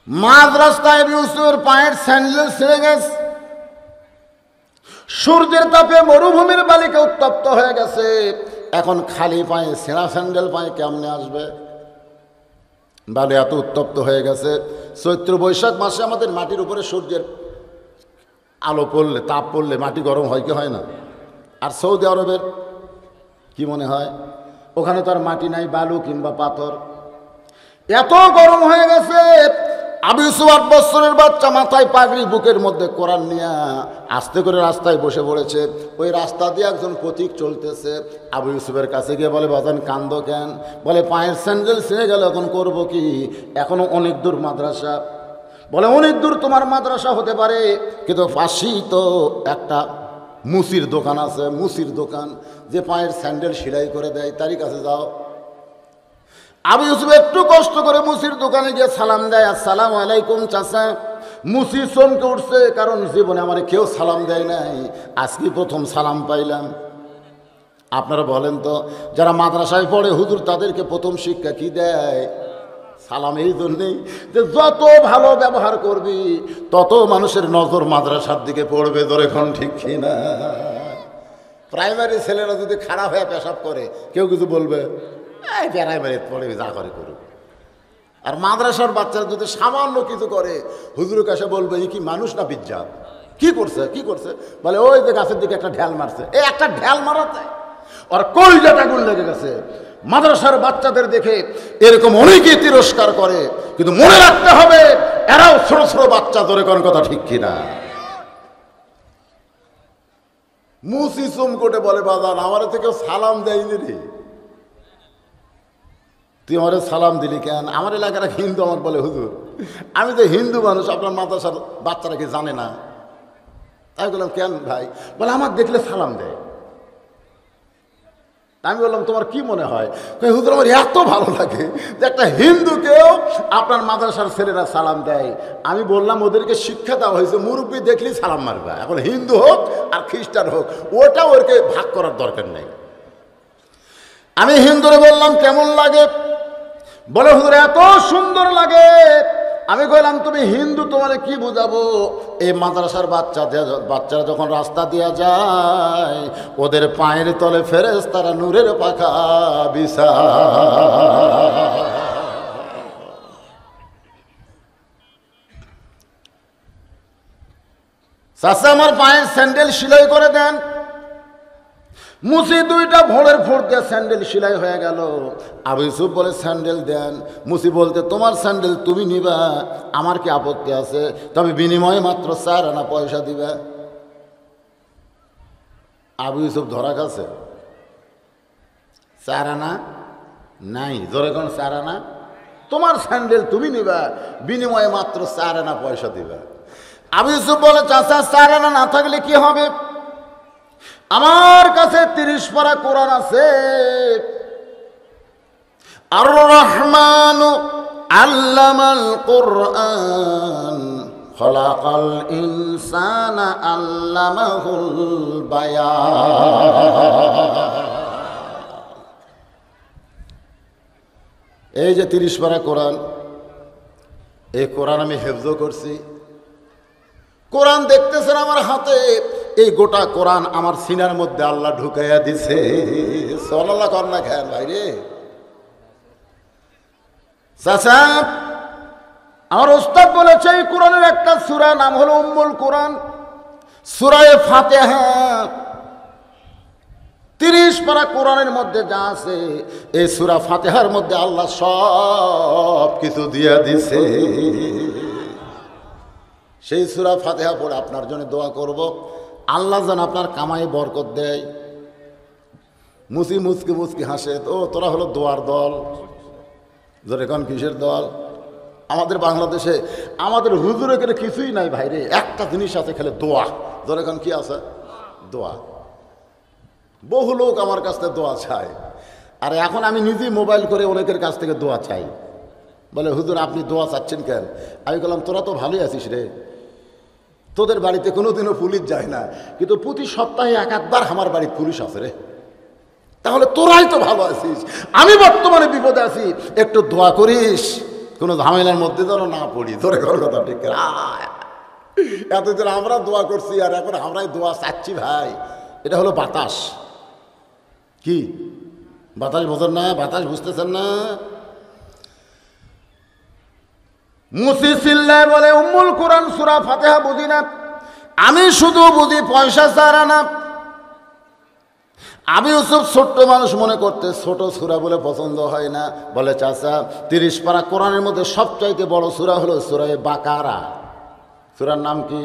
মাঝ রাস্তায় ইউসুফের পায়ের স্যান্ডেল ছিঁড়ে গেছে। সূর্যের তাপে মরুভূমির বালিকা উত্তপ্ত হয়ে গেছে। এখন খালি পায়ে ছেঁড়া স্যান্ডেল পায়ে কেমনে আসবে? বালি এত উত্তপ্ত হয়ে গেছে। চৈত্র বৈশাখ মাসে আমাদের মাটির উপরে সূর্যের আলো পড়লে, তাপ পড়লে মাটি গরম হয় কি হয় না? আর সৌদি আরবের কি মনে হয়? ওখানে তো আর মাটি নাই, বালু কিংবা পাথর। এত গরম হয়ে গেছে। আবু ইউসুফ 8 বছরের বাচ্চা, মাথায় পাগড়ি, বুকের মধ্যে কোরআন নিয়ে আস্তে করে রাস্তায় বসে পড়েছে। ওই রাস্তা দিয়ে একজন পথিক চলতেছে। আবু ইউসুফের কাছে গিয়ে বলে, বাজান কান্দো কেন? বলে, পায়ের স্যান্ডেল ছিঁড়ে গেল, এখন করবো কি? এখনো অনেক দূর মাদ্রাসা। বলে, অনেক দূর তোমার মাদ্রাসা হতে পারে, কিন্তু পাশেই তো একটা মুসির দোকান আছে, মুসির দোকান, যে পায়ের স্যান্ডেল সেলাই করে দেয়, তারই কাছে যাও। আবু ইউসুফ একটু কষ্ট করে মুসির দোকানে গিয়ে সালাম দেয়, আসসালামু আলাইকুম চাচা। মুসি চমকে উঠছে, কারণ জীবনে আমার কেউ সালাম দেয় নাই, আজকে প্রথম সালাম পাইলাম। আপনারা বলেন তো, যারা মাদ্রাসায় পড়ে হুজুর, তাদেরকে প্রথম শিক্ষা কি দেয়? সালাম। এই জন্যেই যে যত ভালো ব্যবহার করবি তত মানুষের নজর মাদ্রাসার দিকে পড়বে। ধরে কোন ঠিক কিনা? প্রাইমারি ছেলেরা যদি খারাপ হয়ে পেশাব করে, কেউ কিছু বলবে? এই প্রাইমারি পড়ে যা করে করুক। আর মাদ্রাসার বাচ্চারা যদি সামান্য কিছু করে, হুজুরের কাছে বলবে, এই কি মানুষ না বিজ্ঞান? কি করছে কি করছে? বলে, ওই যে গাছের দিকে একটা ঢেল মারছে। এই একটা ঢেল মারাতে আর কলজাটা আগুন লেগে গেছে। মাদ্রাসার বাচ্চাদের দেখে এরকম অনেকেই তিরস্কার করে, কিন্তু মনে রাখতে হবে এরাও ছোট ছোট বাচ্চা। ধরে কোন কথা ঠিক কিনা? মুসি চুমকোটে বলে, বাজান আমার থেকে সালাম দেয়নি রে, তুই আমারে সালাম দিলি কেন? আমার এলাকার হিন্দু আমাকে বলে, হুজুর আমি তো হিন্দু মানুষ, আপনার মাদ্রাসার বাচ্চারা কি জানে না? আমি বললাম, কেন ভাই? বলে, আমার দেখলে সালাম দেয়। আমি বললাম, তোমার কি মনে হয়? হুজুর আমার এত ভালো লাগে যে একটা হিন্দুকেও আপনার মাদ্রাসার ছেলেরা সালাম দেয়। আমি বললাম, ওদেরকে শিক্ষা দেওয়া হয়েছে মুরব্বী দেখলেই সালাম মারবা। এখন হিন্দু হোক আর খ্রিস্টান হোক, ওটা ওরকে ভাগ করার দরকার নেই। আমি হিন্দুরে বললাম, কেমন লাগে? বলে, হুজুর এত সুন্দর লাগে। আমি কইলাম, তুমি হিন্দু, তোমার কি বুঝাবো? এই মাদ্রাসার বাচ্চারা যখন রাস্তা দিয়া যায়, ওদের পায়ের তলে ফেরেশতারা নূরের পাখা বিছায়। চাচা আমার পায়ের স্যান্ডেল সেলাই করে দেন। মুসি দুইটা ভোরের ফোড় দিয়ে স্যান্ডেল সেলাই হয়ে গেল। আবু ইউসুফ বলে, স্যান্ডেল দেন। মুসি বলতে, তোমার স্যান্ডেল তুমি নিবা, আমার কি আপত্তি আছে? তবে বিনিময়ে মাত্র 4 আনা পয়সা দিবা। আবু ইউসুফ ধরা খাচ্ছে। 4 আনা নাই। ধরে কোন 4 আনা? তোমার স্যান্ডেল তুমি নিবা, বিনিময়ে মাত্র 4 আনা পয়সা দিবা। আবু ইউসুফ বলে, চাচা 4 আনা না থাকলে কি হবে? আমার কাছে 30 পারা কোরআন আছে। আর রহমানু আল্লামাল কোরআন খলাকাল ইনসানা আল্লামাহুল বায়ান। এই যে 30 পারা কোরআন, এই কোরআন আমি হেফজ করছি। কোরআন দেখতেছেন আমার হাতে, এই গোটা কোরআন আমার সিনার মধ্যে আল্লাহ ঢুকাইয়া দিছে। সাল্লাল্লাহু কর না খেয়াল ভাই রে। চাচা আমার ওস্তাদ বলেছে, এই কোরআনের একটা সূরা নাম হলো উম্মুল কোরআন, সূরা ফাতিহা। 30 পারা কোরআনের মধ্যে যা আছে, এই সূরা ফাতিহার মধ্যে আল্লাহ সব কিছু দিয়া দিছে। সেই সূরা ফাতিহা পড়ে আপনার জন্য দোয়া করব, আল্লাহ যেন আপনার কামাই বরকত দেয়। মুসি মুচকি মুচকি হাসে। তো তোরা হলো দোয়ার দল। ধরে কোন কিসের দল? আমাদের বাংলাদেশে আমাদের হুজুরে করে কিছুই নাই ভাইরে, একটা জিনিস আছে, খেলে দোয়া। ধরে কোন কি আছে? দোয়া। বহু লোক আমার কাছ থেকে দোয়া চায়। আর এখন আমি নিজেই মোবাইল করে অনেকের কাছ থেকে দোয়া চাই। বলে, হুজুর আপনি দোয়া চাচ্ছেন কেন? আমি বললাম, তোরা তো ভালোই আছিস রে, তোদের বাড়িতে কোনোদিনও পুলিশ যায় না, কিন্তু প্রতি সপ্তাহে 1-2 বার আমার বাড়িতে পুলিশ আছে রে। তাহলে তোরাই তো ভালো আছিস, আমি বর্তমানে বিপদে আছি, একটু দোয়া করিস। কোনো ঝামেলার মধ্যে যেন না পড়ি, ধরে কর কথা ঠিক। এতদিন আমরা দোয়া করছি আর এখন আমরাই দোয়া চাচ্ছি ভাই। এটা হলো বাতাস। কি বাতাস বোঝেন না? বাতাস বুঝতেছেন না? মুসি সিল্লায় বলে উম্মুল কোরআন সূরা ফাতিহা বুঝি না, আমি শুধু বুঝি পয়সা ছাড়া না। আমি ইউসুফ ছোট্ট মানুষ মনে করতে ছোট সূরা বলে পছন্দ হয় না। বলে চাচা 30 পারা কোরআনের মধ্যে সবচাইতে বড় সূরা হলো সূরা বাকারা। সূরার নাম কি?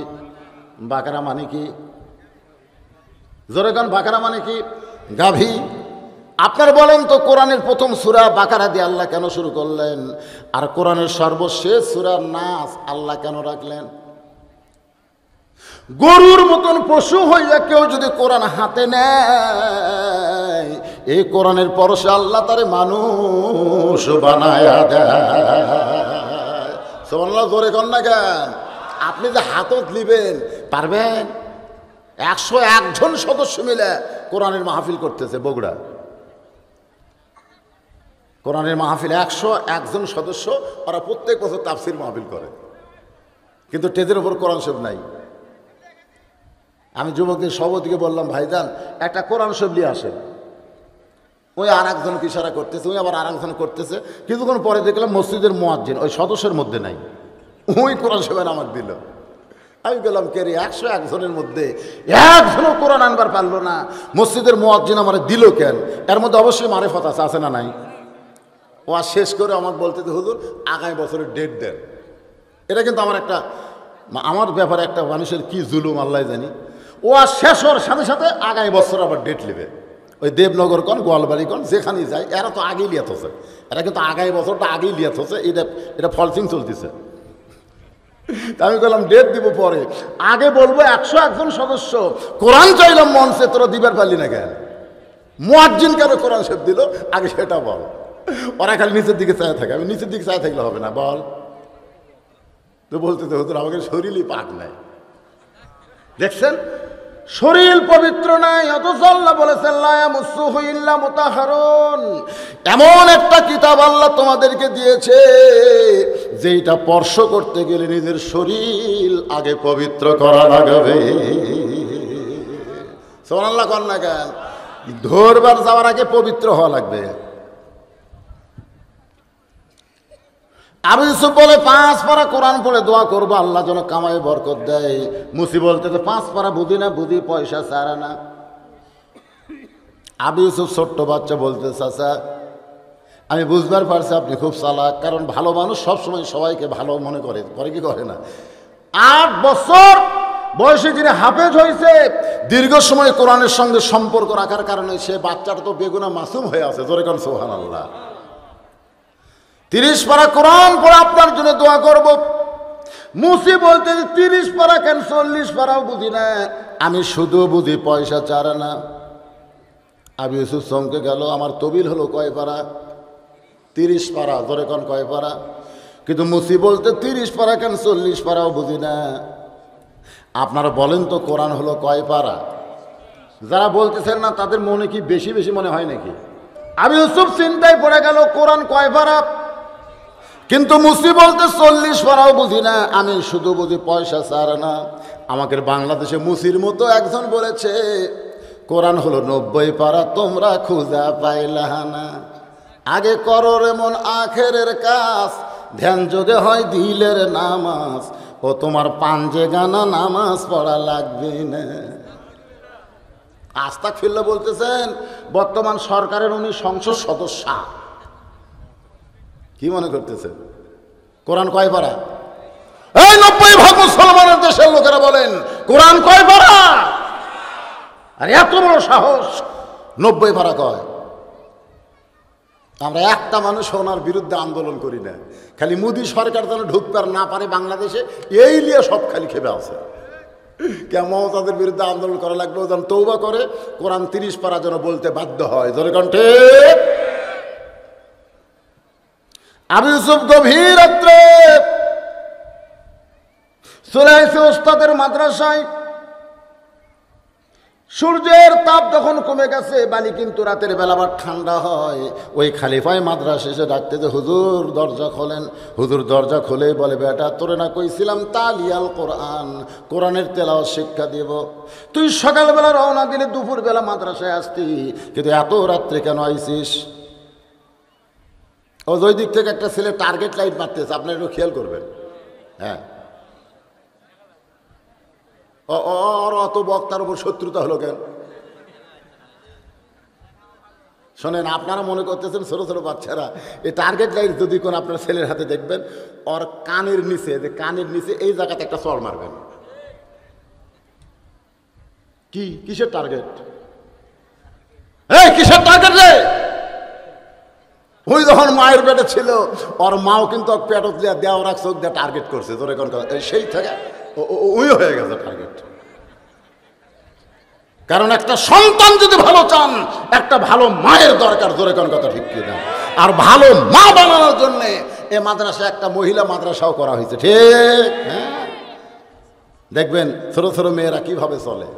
বাকারা মানে কি? জোরে গান, বাকারা মানে কি? গাভী। আপনার বলেন তো কোরআনের প্রথম সূরা বাকারা দিয়ে আল্লাহ কেন শুরু করলেন? আর কোরআনের সর্বশেষ সূরা নাস আল্লাহ কেন রাখলেন? গরুর মতন পশু হইয়া কেউ যদি কোরআন হাতে নেয়, এই কোরআনের পরশে আল্লাহ তারে মানুষ বানায়া দেয়। সুবহানাল্লাহ, জোরে কন না কেন? আপনি যে হাতত নিবেন পারবেন? 101 জন সদস্য মিলে কোরআনের মাহফিল করতেছে বগুড়া। কোরআনের মাহফিল 101 জন সদস্য, ওরা প্রত্যেক বছর তাফসির মাহফিল করে, কিন্তু টেজের ওপর কোরআন শরীফ নাই। আমি যুবকদের সভাপতিকে বললাম, ভাইজান একটা কোরআন শরীফ নিয়ে আসেন। ওই আর একজনকে ইশারা করতেছে, ওই আবার আর একজন করতেছে। কিছুক্ষণ পরে দেখলাম মসজিদের মুয়াজ্জিন ওই সদস্যের মধ্যে নাই, ওই কোরআন শরীফ আমাকে দিল। আমি গেলাম, কে রে? 101 জনের মধ্যে একজনও কোরআন আনবার পারলো না, মসজিদের মুয়াজ্জিন আমার দিল কেন? এর মধ্যে অবশ্যই মারিফত আছে না নাই? ও আর শেষ করে আমাকে বলতে, হুজুর আগামী বছরের ডেট দেন। এটা কিন্তু আমার ব্যাপারে একটা মানুষের কি জুলুম আল্লাহ জানি। ও আর শেষ হওয়ার সাথে সাথে আগামী বছর আবার ডেট নেবে। ওই দেবনগর কন, গোয়ালবাড়ি কন, যেখানেই যায় এরা তো আগেই লিয়াত হচ্ছে। এরা কিন্তু আগামী বছরটা আগেই লিয়াত হচ্ছে। এটা ফলসিং চলতেছে। তা আমি বললাম ডেট দিব পরে, আগে বলবো 101 জন সদস্য কোরআন চাইলাম মঞ্চে, তোরা দিবার পারলি না কেন? মুয়াজ্জিন কেন কোরআন শরীফ দিল আগে সেটা বল। ওরা খালি নিচের দিকে চায় থাকে। আমি নিচের দিকে চায় থাকলে হবে না, বল। তো বলতে তো হুজুর আমাকে শরীরই পাক নাই। দেখছেন শরীর পবিত্র নাই, অথচ আল্লাহ বলেছেন লা ইয়ামাসসুহু ইল্লা মুতাহহারুন। এমন একটা কিতাব আল্লাহ তোমাদেরকে দিয়েছে যেটা স্পর্শ করতে গেলে নিজের শরীর আগে পবিত্র করা লাগবে। সুবহানাল্লাহ কন না কেন? ধরবার যাওয়ার আগে পবিত্র হওয়া লাগবে। আবু ইউসুফ বলে 5 পারা কোরআন পড়ে দোয়া করবো আল্লাহ যেন কামাই বরকত দেয়। মুসি বলতে তো 5 পারা বুঝি না, বুঝি পয়সা ছাড়া না। আবু ইউসুফ ছোট্ট বাচ্চা বলতে, চাচা আমি বুঝবার পারছি আপনি খুব চালাক, কারণ ভালো মানুষ সবসময় সবাইকে ভালো মনে করে কি করে না? 8 বছর বয়সে যিনি হাফেজ হয়েছে, দীর্ঘ সময় কোরআনের সঙ্গে সম্পর্ক রাখার কারণে সে বাচ্চাটা তো বেগুনা মাসুম হয়ে আছে। জোরে কোন সুবহানাল্লাহ। 30 পারা কোরআন পড়ে আপনার জন্য দোয়া করব। মুসি বলতে 30 পারা কেন 40 পারাও বুঝি না, আমি শুধু বুঝি পয়সা ছাড়া না। আবু ইউসুফ চমকে গেল, আমার তবিল হলো কয় পারা? 30 পারা। ধরে কোন কয় পারা? কিন্তু মুসি বলতে 30 পারা কেন 40 পারাও বুঝি না। আপনারা বলেন তো কোরআন হলো কয় পারা? যারা বলতেছেন না তাদের মনে কি বেশি বেশি মনে হয় নাকি? আবু ইউসুফ চিন্তায় পড়ে গেল কোরআন কয় পারা? কিন্তু মুসি বলতে 40 পারাও বুঝি না, আমি শুধু বুঝি পয়সা ছাড়া না। আমাকে বাংলাদেশে মুসির মতো একজন বলেছে কোরআন হলো 90 পারা, তোমরা খুঁজা পাইলা না। আগে করো এমন আখেরের কাজ, ধ্যান যদি হয় দিলের নামাজ, ও তোমার পাঞ্জে গানা নামাজ পড়া লাগবে না। আস্তাগফিরুল্লাহ বলতেছেন বর্তমান সরকারের উনি সংসদ সদস্য। কি মনে করতেছেন কোরআন কয় পারা? এই 90% মুসলমানের দেশের লোকেরা বলেন কোরআন কয় পারা? আর এত বড় সাহস 90 পারা কয়। আমরা একটা মানুষ ওনার বিরুদ্ধে আন্দোলন করি না, খালি মোদি সরকার যেন ঢুকতে না পারে বাংলাদেশে, এই নিয়ে সব খালি খেপে আছে। কেমন তাদের বিরুদ্ধে আন্দোলন করা লাগবে, যেন তওবা করে কোরআন 30 পারা যেন বলতে বাধ্য হয়। জোরে কণ্ঠে আবু ইউসুফ গভীর রাত্রে চলে আসে ওস্তাদের মাদ্রাসায়। সূর্যের তাপ যখন কমে গেছে, বালি কিন্তু রাতের বেলা আবার ঠান্ডা হয়। ওই খালিফায় মাদ্রাসা এসে ডাকতে যে হুজুর দরজা খোলেন। হুজুর দরজা খুলে বলে, বেটা তোরে না কইছিলাম তালিয়াল কোরআন, কোরআনের তেলাওয়াত শিক্ষা দিব। তুই সকালবেলা রওনা দিলে দুপুরবেলা মাদ্রাসায় আসতি, কিন্তু এত রাত্রে কেন আইসিস? ও ওই দিক থেকে একটা ছেলে টার্গেট লাইট মারতেছে, আপনি একটু খেয়াল করবেন। হ্যাঁ, ওর অত বক্তার উপর শত্রুতা হলো কেন? শোনেন, আপনারা মনে করতেছেন ছোট ছোট বাচ্চারা, এই টার্গেট লাইট যদি কোন আপনার ছেলের হাতে দেখবেন, ওর কানের নিচে, যে কানের নিচে এই জায়গাতে একটা চড় মারবেন। কি কিসের টার্গেট? এই কিসের টার্গেট রে? ওই যখন মায়ের পেটে ছিল, ওর মাও কিন্তু পেটত দেওয়া রাখ চোখ দিয়ে টার্গেট করছে, তোর এখন সেই থেকে ওই হয়ে গেছে টার্গেট। কারণ একটা সন্তান যদি ভালো চান, একটা ভালো মায়ের দরকার, জোরে কোন কথা ঠিক কি না? আর ভালো মা বানানোর জন্য এ মাদ্রাসায় একটা মহিলা মাদ্রাসাও করা হয়েছে, ঠিক? হ্যাঁ, দেখবেন ছোট ছোট মেয়েরা কিভাবে চলে।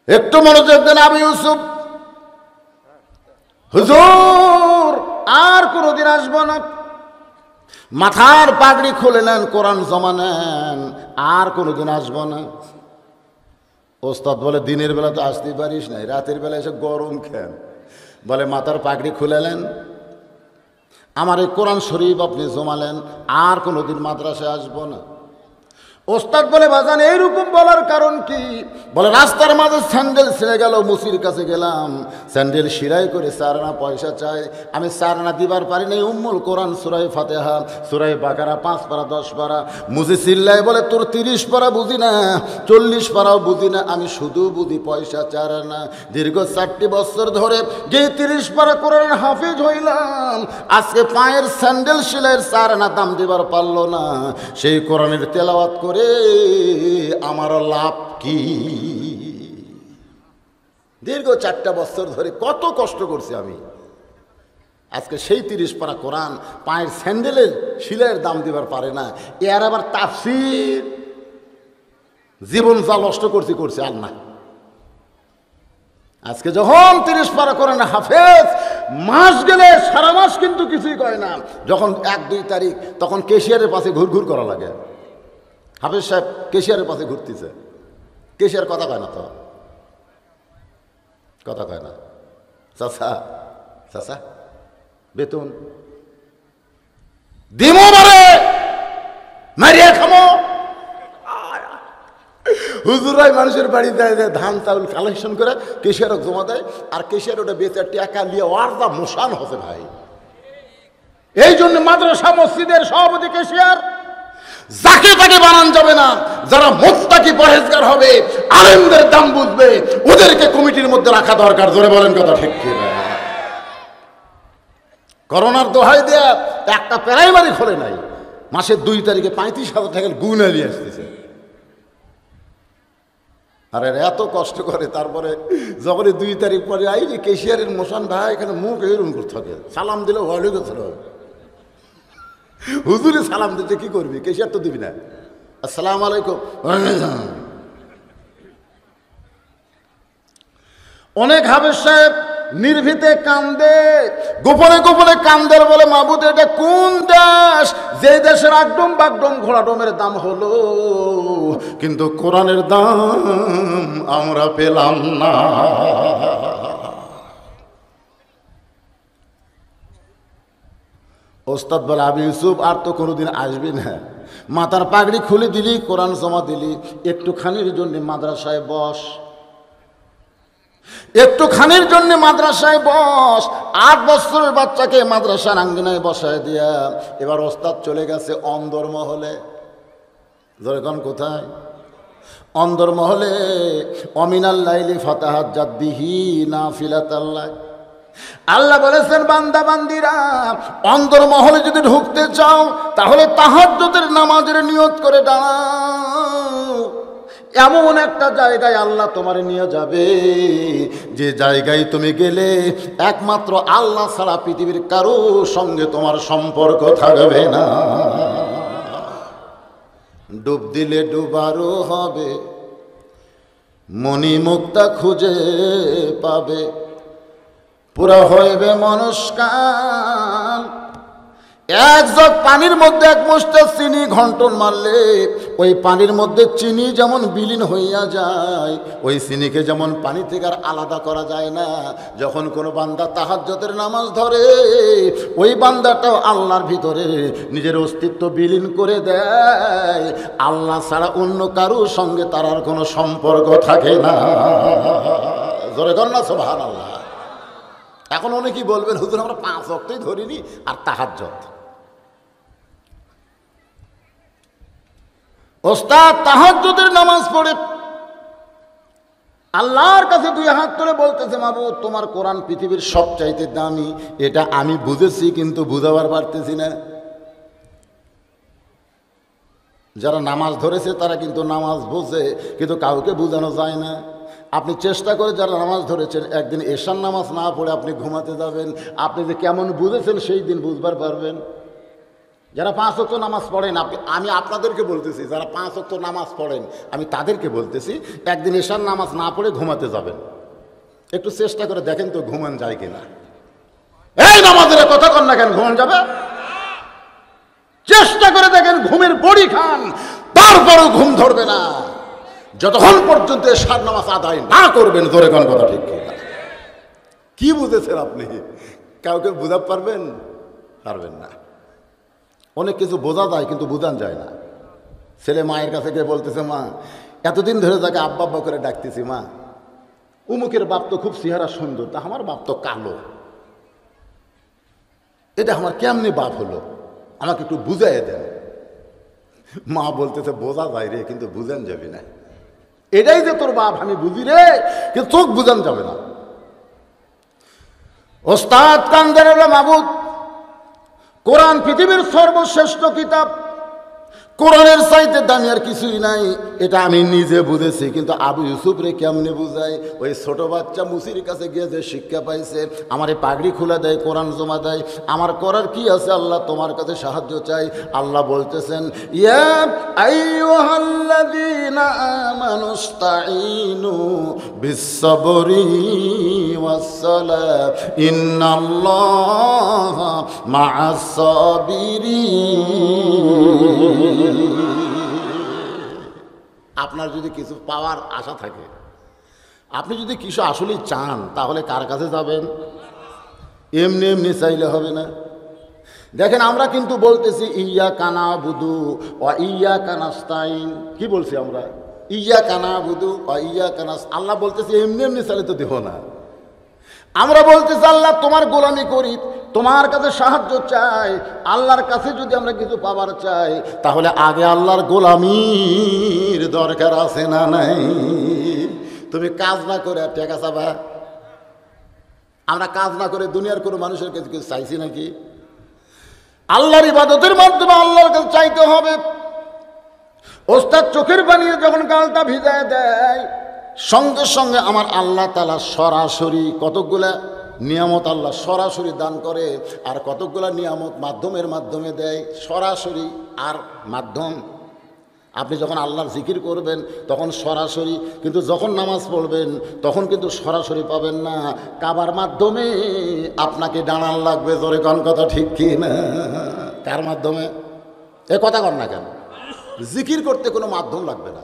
একটু মনোযোগ দেন। আবু ইউসুফ, হুজুর আর কোনোদিন আসবো না। মাথার পাগড়ি খুলে নেন, কোরআন জমা নেন, আর কোনোদিন আসবো না। ওস্তাদ বলে, দিনের বেলা তো আসতেই পারিস নাই, রাতের বেলা এসে গরম খেন। বলে, মাথার পাগড়ি খুলেলেন, আমার এই কোরআন শরীফ আপনি জমালেন, আর কোনোদিন মাদ্রাসায় আসবো না। ওস্তাদ বলে, বাজান এইরকম বলার কারণ কি? বলে, রাস্তার মাঝে স্যান্ডেল ছিঁড়ে গেল, মুসির কাছে গেলাম, স্যান্ডেল সিলাই করে 4 আনা পয়সা চাই, আমি 4 আনা দিবার পারি নাই। উম্মুল কোরআন সূরা ফাতিহা, সূরা বাকারা 5 পারা 10 পারা। মুসি চিল্লায় বলে, তোর 30 পারা বুঝি না, 40 পারাও বুঝি না, আমি শুধু বুঝি পয়সা 4 আনা। দীর্ঘ 4টি বছর ধরে যে 30 পারা কোরআন হাফিজ হইলাম, আজকে পায়ের স্যান্ডেল সিলাইয়ের 4 আনা দাম দিবার পারলো না। সেই কোরআনের তেলাওয়াত করে আমার লাভ কি? দীর্ঘ 4টা বছর ধরে কত কষ্ট করছি আমি, আজকে সেই 30 পারা কোরআন পায়ের স্যান্ডেলের শিলের দাম দিবার পারে না। এর আবার তাফসীর, জীবন যা নষ্ট করছি আর না। আজকে যখন 30 পারা কোরআন হাফেজ, মাস গেলে সারা মাস কিন্তু কিছুই করে না। যখন 1-2 তারিখ, তখন কেশিয়ারের পাশে ঘুরঘুর করা লাগে। হাফেজ সাহেব কেশিয়ারের পাশে ঘুরতেছে, কেশিয়ার কথা কয় না, তো কথা কয় না। চাচা চাচা বেতন দিমো, মারে মারিয়া খামো। হুজুরাই মানুষের বাড়ি দেয়, ধান চাউল কালেকশন করে কেশিয়ারক জমা দেয়, আর কেশিয়ার ওটা বেচে টাকা নিয়ে ওয়ার দা মোশান হচ্ছে ভাই। এই জন্য মাদ্রাসা মসজিদের সভাপতি কেশিয়ার, যাকে তাকে বানান যাবে না। যারা মুত্তাকি পরহেজগার হবে, আলেমদের দাম বুঝবে, ওদেরকে কমিটির মধ্যে রাখা দরকার। জোরে বলেন কথা ঠিক কি না? করোনার দোহাই দেয়া একটা প্রাইমারি খোলে নাই, মাসের 2 তারিখে 35,000 টাকার গুণা নিয়ে আসতেছে। আরে এত কষ্ট করে, তারপরে যখন 2 তারিখ পরে আই যে কেশিয়ারের মোশান ভাই, এখানে মুখ এরকম করতে হবে, সালাম দিলে ওয়ালাইকুম আসসালাম। হুজুরে সালাম দিতে কি করবি? কেশিয়ার তো দিবি না। আসসালামু আলাইকুম। অনেক হাফেজ সাহেব নির্ভীতে কান্দে, গোপনে গোপনে কান্দের, বলে, মাবুদ এটা কোন দেশ, যে দেশের আগডম বাগডম ঘোড়াডমের দাম হলো, কিন্তু কোরআনের দাম আমরা পেলাম না। ওস্তাদ বলে, আবু ইউসুফ আর তো কোনোদিন আসবি না। মাথার পাগড়ি খুলে দিলি, কোরআন জমা দিলি, একটুখানির জন্য মাদ্রাসায় বস, একটুখানির জন্য মাদ্রাসায় বস। 8 বছরের বাচ্চাকে মাদ্রাসার আঙ্গিনায় বসায় দিয়া এবার ওস্তাদ চলে গেছে অন্দরমহলে। যেরকম কোথায়? অন্দরমহলে। অমিনাল লাইলি ফাতাহাজ্জাত বিহি নাফিলাতাল্লাহ। আল্লাহ বলেছেন, বান্দা বান্দিরা, অন্দরমহলে যদি ঢুকতে চাও, তাহলে তাহাজ্জুদের নামাজের নিয়ত করে দাঁড়াও। এমন একটা জায়গায় আল্লাহ তোমার নিয়ে যাবে, যে জায়গায় তুমি গেলে একমাত্র আল্লাহ ছাড়া পৃথিবীর কারো সঙ্গে তোমার সম্পর্ক থাকবে না। ডুব দিলে ডুবারও হবে, মণিমুক্তা খুঁজে পাবে, পুরা হইবে মনস্কাম। এক জগ পানির মধ্যে এক মুষ্টা চিনি ঘন্টন মারলে ওই পানির মধ্যে চিনি যেমন বিলীন হইয়া যায়, ওই চিনিকে যেমন পানি থেকে আর আলাদা করা যায় না। যখন কোনো বান্দা তাহাজ্জুদের নামাজ ধরে, ওই বান্দাটাও আল্লাহর ভিতরে নিজের অস্তিত্ব বিলীন করে দেয়। আল্লাহ ছাড়া অন্য কারোর সঙ্গে তার আর কোনো সম্পর্ক থাকে না। জোরে কর না সুবহানাল্লাহ। এখন অনেকেই বলবেন, হুজুর আমরা 5 ওয়াক্তই ধরিনি আর তাহাজ্জুদ। ওস্তাদ তাহাজ্জুদের নামাজ পড়ে আল্লাহর কাছে 2 হাত তুলে বলতেছে, মাবুদ তোমার কোরআন পৃথিবীর সবচাইতে দামি। এটা আমি বুঝেছি, কিন্তু বুঝাবার পারতেছি না। যারা নামাজ ধরেছে তারা কিন্তু নামাজ বোঝে, কিন্তু কাউকে বোঝানো যায় না। আপনি চেষ্টা করে যারা নামাজ ধরেছেন, একদিন এশার নামাজ না পড়ে আপনি ঘুমাতে যাবেন, আপনি যে কেমন বুঝেছেন সেই দিন বুঝবার পারবেন। যারা 5 ওয়াক্ত নামাজ পড়েন, আমি আপনাদেরকে বলতেছি, যারা 5 ওয়াক্ত নামাজ পড়েন আমি তাদেরকে বলতেছি, একদিন এশার নামাজ না পড়ে ঘুমাতে যাবেন, একটু চেষ্টা করে দেখেন তো ঘুমান যায় কিনা। এই নামাজের কথা কন না কেন, ঘুমান যাবে? চেষ্টা করে দেখেন, ঘুমের বড়ি খান, তারপরও ঘুম ধরবে না যতক্ষণ পর্যন্ত এশার নামাজ আদায় না করবেন। জোরে কোন কথা ঠিক কিনা? কি বুঝেছেন আপনি? কাউকে বুঝাতে পারবেন? পারবেন না। অনেক কিছু বোঝা যায় কিন্তু বোঝান যায় না। ছেলে মায়ের কাছে গিয়ে বলতেছে, মা এতদিন ধরে তাকে আব্বা আব্বা করে ডাকতেছি, মা উমুকের বাপ তো খুব চেহারা সুন্দর, তা আমার বাপ তো কালো, এটা আমার কেমনি বাপ হলো, আমাকে একটু বুঝাই দেন। মা বলতেছে, বোঝা যায় রে, কিন্তু বুঝান যাবে না। এটাই যে তোর বাপ আমি বুঝি রে, কিন্তু চোখ বুঝান যাবে না। ওস্তাদ কান্দের মাবুদ, কোরআন পৃথিবীর সর্বশ্রেষ্ঠ কিতাব, কোরআনের চাইতে দামি আর কিছুই নাই, এটা আমি নিজে বুঝেছি। কিন্তু আবু ইউসুফ রে কেমনে বুঝাই? ওই ছোট বাচ্চা মুসির কাছে গিয়ে যে শিক্ষা পাইছে, আমারে পাগড়ি খুলে দেয়, কোরআন জমা দেয়, আমার করার কি আছে? আল্লাহ তোমার কাছে সাহায্য চাই। আল্লাহ বলতেছেন, ইয়া আইয়ুহাল্লাযীনা আমানুস্তাঈনু বিস-সাবরি ওয়াস-সালাত ইন্নাল্লাহা মা'আস-সাবিরিন। আপনার যদি কিছু পাওয়ার আশা থাকে, আপনি যদি কিছু আসলেই চান, তাহলে কার কাছে যাবেন? এমনি এমনি চাইলে হবে না। দেখেন আমরা কিন্তু বলতেছি ইয়্যাকা না'বুদু ওয়া ইয়্যাকা নাস্তাঈন। কি বলছি আমরা? ইয়্যাকা না'বুদু ওয়া ইয়্যাকা নাস্তাঈন। আল্লাহ বলতেছে এমনি এমনি চাইলে তো দেব না। আমরা বলতেছি আল্লাহ তোমার গোলামি করি, তোমার কাছে সাহায্য চাই। আল্লাহর কাছে যদি আমরা কিছু পাবার চাই, তাহলে আগে আল্লাহর গোলামির দরকার আছে না নাই? তুমি কাজ না করে টাকা চাবা? আমরা কাজ না করে দুনিয়ার কোনো মানুষের কাছে কিছু চাইছি নাকি? আল্লাহর ইবাদতের মাধ্যমে আল্লাহর কাছে চাইতে হবে। ওস্তাদ চোখের পানিতে যখন গালটা ভিজায় দেয়, সঙ্গে সঙ্গে আমার আল্লাহ তাআলা সরাসরি কতকগুলা নিয়ামত আল্লাহ সরাসরি দান করে, আর কতকগুলা নিয়ামত মাধ্যমের মাধ্যমে দেয় সরাসরি। আর মাধ্যম, আপনি যখন আল্লাহর জিকির করবেন তখন সরাসরি, কিন্তু যখন নামাজ পড়বেন তখন কিন্তু সরাসরি পাবেন না, কাবার মাধ্যমে আপনাকে ডানান লাগবে। জোরে কোন কথা ঠিক কি না? কার মাধ্যমে? এ কথা কর না কেন? জিকির করতে কোনো মাধ্যম লাগবে না।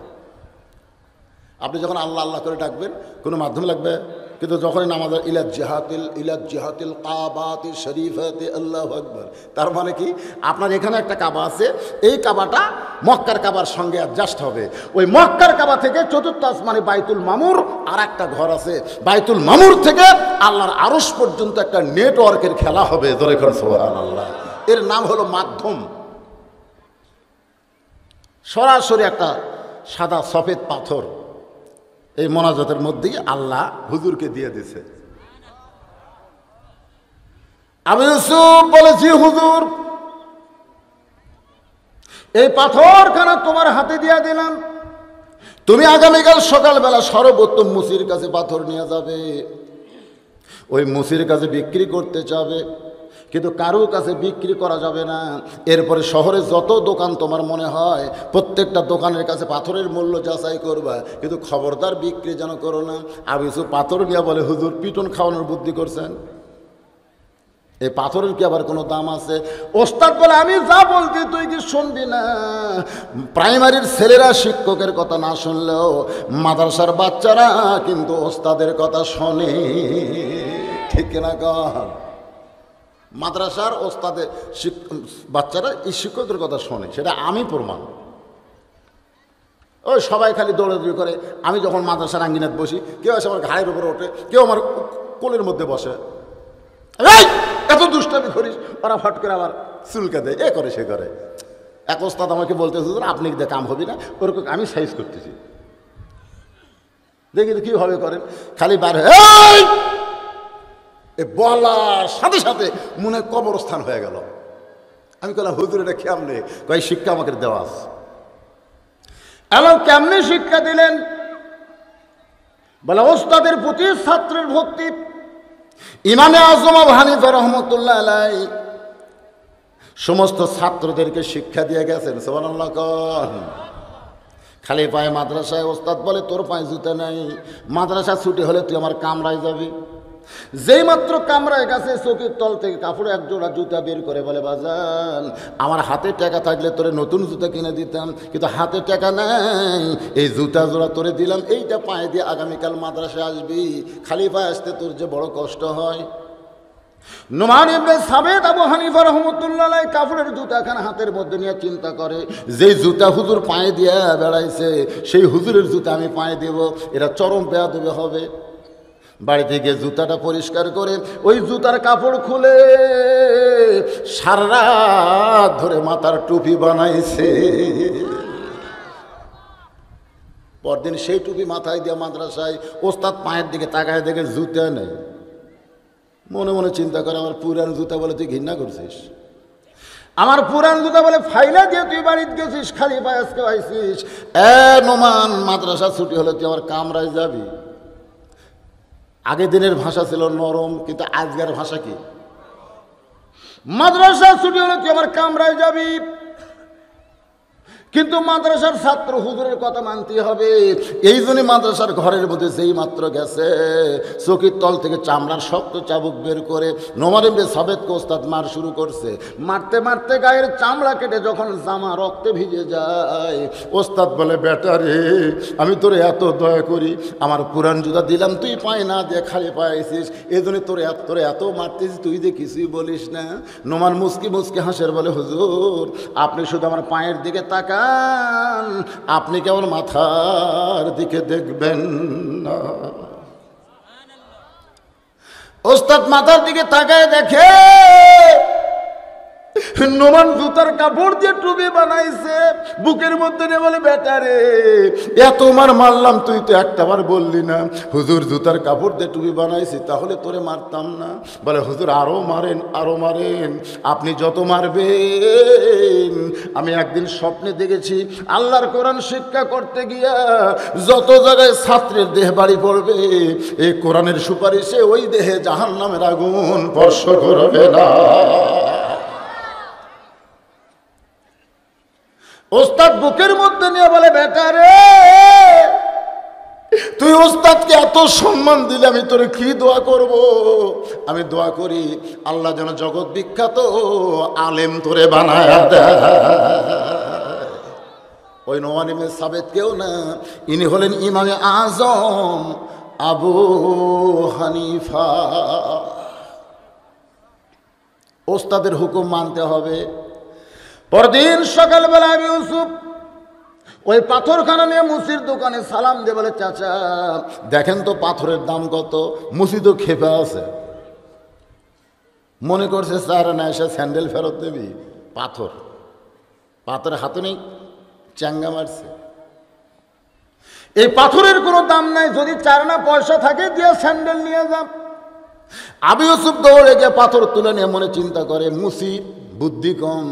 আপনি যখন আল্লাহ আল্লাহ করে ডাকবেন কোনো মাধ্যম লাগবে, কিন্তু যখনই নামাজের ইলাজ জিহাতিল কাবাতি শরীফাতি আল্লাহু আকবার, তার মানে কি? আপনার এখানে একটা কাবা আছে, এই কাবাটা মক্কার কাবার সঙ্গে অ্যাডজাস্ট হবে। ওই মক্কার কাবা থেকে চতুর্থ আসমানে বাইতুল মামুর আর একটা ঘর আছে, বাইতুল মামুর থেকে আল্লাহর আরশ পর্যন্ত একটা নেটওয়ার্কের খেলা হবে। ধরে কর সুবহানাল্লাহ। এর নাম হলো মাধ্যম। সরাসরি একটা সাদা সফেদ পাথর এই মোনাজাতের মধ্যেই আল্লাহ হুজুরকে দিয়ে দিছে। আবু ইউসুফ বলেছি, হুজুর এই পাথরখানা তোমার হাতে দিয়ে দিলাম, তুমি আগামীকাল সকালবেলা সর্বোত্তম মুসির কাছে পাথর নিয়ে যাবে, ওই মুসির কাছে বিক্রি করতে চাবে। কিন্তু কারো কাছে বিক্রি করা যাবে না। এরপরে শহরে যত দোকান তোমার মনে হয় প্রত্যেকটা দোকানের কাছে পাথরের মূল্য যাচাই করবা, কিন্তু খবরদার বিক্রি যেন করো না। আবু ইউসুফ পাথর নিয়ে বলে, হুজুর পিটন খাওয়ানোর বুদ্ধি করছেন, এই পাথরের কি আবার কোনো দাম আছে? ওস্তাদ বলে, আমি যা বলছি তুই কি শুনবি না? প্রাইমারির ছেলেরা শিক্ষকের কথা না শুনলেও মাদ্রাসার বাচ্চারা কিন্তু ওস্তাদের কথা শোনে, ঠিক না কর? মাদ্রাসার ওস্তাদের বাচ্চারা এই শিক্ষকদের কথা শোনে, সেটা আমি প্রমাণ। ওই সবাই খালি দৌড়াদৌড়ি করে। আমি যখন মাদ্রাসার আঙ্গিনাত বসি, কেউ এসে আমার ঘাড়ের উপরে ওঠে, কেউ আমার কোলের মধ্যে বসে, এই এত দুষ্টামি করিস, ওরা ফট করে আবার চুলকা দেয়, এ করে সে করে। এক ওস্তাদ আমাকে বলতে, হুজুর আপনি দিয়ে কাম হবি না, ওরকম আমি সাইজ করতেছি, দেখি তো কীভাবে করেন। খালি বার এ বলার সাথে সাথে মনে কবরস্থান হয়ে গেল। আমি বললাম, হুজুর এটা কেমনে? কয় শিক্ষা আমাকে দেওয়া আছে। এলো কেমনে শিক্ষা দিলেন? বলে, ওস্তাদের প্রতি ছাত্রের ভক্তি। ইমামে আজম আবু হানিফা রহমতুল্লাহ আলাইহি সমস্ত ছাত্রদেরকে শিক্ষা দিয়ে গেছেন। সুবহানাল্লাহ কোন? খালি পায়ে মাদ্রাসায় ওস্তাদ বলে, তোর পায়ে জুতা নাই, মাদ্রাসা ছুটি হলে তুই আমার কামরায় যাবি। যেই মাত্র কামরায় গেছে, চোখের তল থেকে কাপড়ে এক জোড়া জুতা বের করে বলে, বাজান আমার হাতে টাকা থাকলে তোরে নতুন জুতা কিনে দিতাম, কিন্তু হাতে টাকা নাই, এই জুতা জোড়া তোরে দিলাম, এইটা পায়ে দিয়ে আগামীকাল মাদ্রাসায় আসবি। খালি পায়ে আসতে তোর যে বড় কষ্ট হয়। নোমান ইবনে সাবিত আবু হানিফা রাহমাতুল্লাহ আলাইহি কাপড়ের জুতাখানা হাতের মধ্যে নিয়ে চিন্তা করে, যেই জুতা হুজুর পায়ে দিয়ে বেড়াইছে সেই হুজুরের জুতা আমি পায়ে দেব, এটা চরম বেয়াদবি হবে। বাড়িতে গিয়ে জুতাটা পরিষ্কার করে ওই জুতার কাপড় খুলে সারা রাত ধরে মাথার টুপি বানাইছে। পরদিন সেই টুপি মাথায় দিয়ে মাদ্রাসায়, ওস্তাদ পায়ের দিকে তাকায় দেখে জুতা নেই। মনে মনে চিন্তা করে, আমার পুরান জুতা বলে তুই ঘৃণা করছিস, আমার পুরান জুতা বলে ফাইলা দিয়ে তুই বাড়িতে গেছিস, খালি পায়ে আজকে আইছিস। নোমান, মাদ্রাসা ছুটি হলে তুই আমার কামরায় যাবি। আগের দিনের ভাষা ছিল নরম, কিন্তু আজকের ভাষা কি? মাদ্রাসা ছুটি হলে তুই আমার কামরায় যাবি। কিন্তু মাদ্রাসার ছাত্র হুজুরের কথা মানতে হবে। এই জন্য মাদ্রাসার ঘরের মধ্যে যেই মাত্র গেছে, চকির তল থেকে চামড়ার শক্ত চাবুক বের করে নোমান ইবনে সাবিতকে ওস্তাদ মার শুরু করছে। মারতে মারতে গায়ের চামড়া কেটে যখন জামা রক্তে ভিজে যায়, ওস্তাদ বলে, বেটা রে আমি তোরে এত দয়া করি, আমার পুরান জুতা দিলাম তুই পায়ে না দিয়ে খালি পাইছিস, এই জন্য তোরে এত মারতেছিস, তুই যে কিছুই বলিস না। নোমান মুসকি মুসকি হাসের বলে, হুজুর আপনি শুধু আমার পায়ের দিকে তাকান, আপনি কেমন মাথার দিকে দেখবেন না। ওস্তাদ মাথার দিকে তাকায় দেখে নোমান জুতার কাপড় দিয়ে টুপি বানাইছে। বুকের মধ্যে নিয়ে বলে, বেটা রে এত মারলাম, তুই তো একটাবার বললি না হুজুর জুতার কাপড় দিয়ে টুপি বানাইছি, তাহলে তোরে মারতাম না। বলে, হুজুর আরো মারেন, আরো মারেন, আপনি যত মারবেন। আমি একদিন স্বপ্নে দেখেছি, আল্লাহর কোরআন শিক্ষা করতে গিয়া যত জায়গায় ছাত্রের দেহ বাড়ি পড়বে, এই কোরআনের সুপারিশে ওই দেহে জাহান্নামের আগুন স্পর্শ করবে না। ওস্তাদ বুকের মধ্যে নিয়ে বলে, বেটা রে তুই ওস্তাদকে এত সম্মান দিলে আমি তোর কি দোয়া করব? আমি দোয়া করি আল্লাহ যেন জগৎ বিখ্যাত আলেম তোরে বানায় দেয়। ওই নোমান ইবনে সাবিত কেউ না, ইনি হলেন ইমামে আজম আবু হানিফা। ওস্তাদের হুকুম মানতে হবে। পরদিন সকালবেলা আবু ইউসুফ ওই পাথরখানা নিয়ে মুসির দোকানে সালাম দিয়ে বলে, চাচা দেখেন তো পাথরের দাম কত। মুসি তো খেপে আছে, মনে করছে স্যার না এসে স্যান্ডেল ফেরত দেবি। পাথরের হাতে নেই, চাঙ্গা মারছে। এই পাথরের কোনো দাম নাই, যদি চারনা পয়সা থাকে দিয়ে স্যান্ডেল নিয়ে যান। আবু ইউসুফ দৌড়ে গিয়ে পাথর তুলে নিয়ে মনে চিন্তা করে, মুসি বুদ্ধি কম,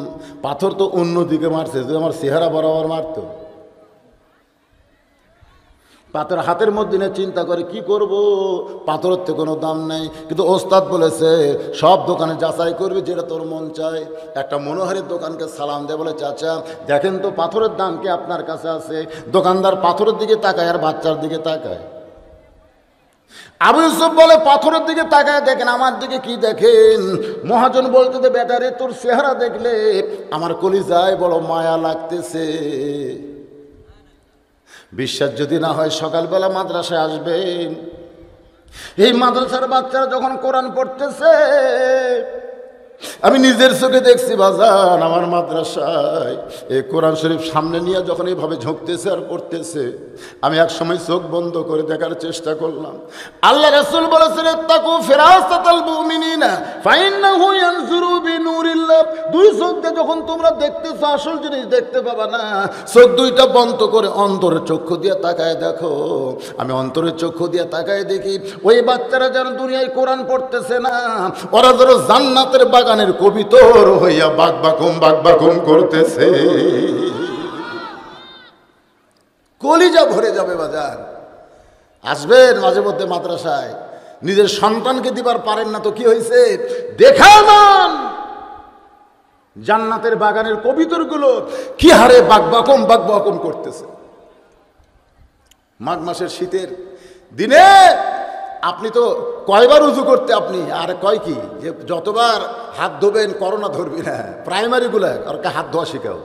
পাথর তো অন্যদিকে মারছে, যদি আমার চেহারা বরাবর মারত। পাথর হাতের মধ্যে নিয়ে চিন্তা করে কি করব, পাথরের তো কোনো দাম নেই। কিন্তু ওস্তাদ বলেছে সব দোকানে যাচাই করবি যেটা তোর মন চায়। একটা মনোহারীর দোকানকে সালাম দেয়, বলে চাচা দেখেন তো পাথরের দাম কি আপনার কাছে আছে। দোকানদার পাথরের দিকে তাকায় আর বাচ্চার দিকে তাকায়। আবু ইউসুফ বলে পাথরের দিকে তাকায় দেখেন, আমার দিকে কি দেখেন? মহাজন বলতে যে বেটারে তোর চেহারা দেখলে আমার কলিজায় বড় মায়া লাগতেছে। বিশ্বাস যদি না হয় সকালবেলা মাদ্রাসায় আসবেন। এই মাদ্রাসার বাচ্চারা যখন কোরআন পড়তেছে আমি নিজের চোখে দেখছি বাজান, আমার মাদ্রাসায় এই কোরআন শরীফ সামনে নিয়ে যখন এইভাবে ঝুঁকতেছে আর পড়তেছে, আমি এক সময় চোখ বন্ধ করে দেখার চেষ্টা করলাম। আল্লাহ রাসূল বলেছেন ইত্তাকু ফিরাসাতাল মুমিনিনা ফাইন্নাহু ইয়ানজুরু বিনুরিল্লাহ। দুই চোখ দিয়ে যখন তোমরা দেখতেছো আসল জিনিস দেখতে পাবা না। চোখ দুইটা বন্ধ করে অন্তরের চক্ষু দিয়ে তাকায় দেখো। আমি অন্তরের চক্ষু দিয়ে তাকায় দেখি ওই বাচ্চারা যেন দুনিয়ায় কোরআন পড়তেছে না, ওরা যেন জান্নাতের বাগানের কবিতর হইয়া বাকবাকুম করতেছে। কলিজা ভরে যাবে বাজার। আসবেন মাঝে মধ্যে মাদ্রাসায়, নিজের সন্তানকে দিবার পারেন না তো কি হয়েছে, দেখান জান্নাতের বাগানের কবিতরগুলো কি হারে বাকবাকুম করতেছে। মাঘ মাসের শীতের দিনে আপনি তো কয়বার উজু করতে আপনি, আর কয় কি যে যতবার হাত ধোবেন করোনা ধরবি না। প্রাইমারিগুলো আর হাত ধোয়া শেখাও,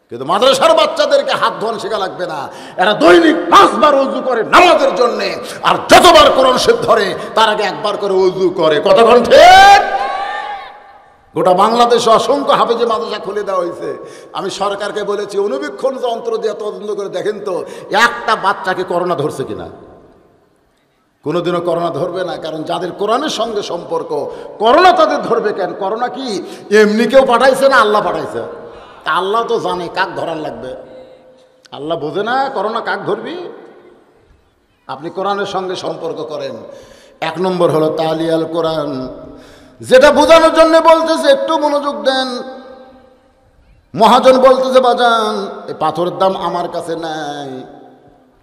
কিন্তু মাদ্রাসার বাচ্চাদেরকে হাত ধোয়া শেখা লাগবে না। এরা দৈনিক 5 বার উজু করে নামাজের জন্যে, আর যতবার কোরআন শরীফ ধরে তার আগে একবার করে উজু করে। কতক্ষণ ঠিক? গোটা বাংলাদেশে অসংখ্য হাফেজে মাদ্রাসা খুলে দেওয়া হয়েছে। আমি সরকারকে বলেছি অনুবীক্ষণ যন্ত্র দিয়ে তদন্ত করে দেখেন তো একটা বাচ্চাকে করোনা ধরছে কিনা। কোনোদিনও করোনা ধরবে না, কারণ যাদের কোরআনের সঙ্গে সম্পর্ক করোনা তাদের ধরবে কেন? করোনা কি এমনি কেউ পাঠাইছে না আল্লাহ পাঠাইছে? আল্লাহ তো জানে কাক ধরার লাগবে। আল্লাহ বোঝে না করোনা কাক ধরবি? আপনি কোরআনের সঙ্গে সম্পর্ক করেন। 1 নম্বর হলো তালিয়াল কোরআন, যেটা বোঝানোর জন্য বলতেছে একটু মনোযোগ দেন। মহাজন বলতেছে বাজান এই পাথরের দাম আমার কাছে নাই,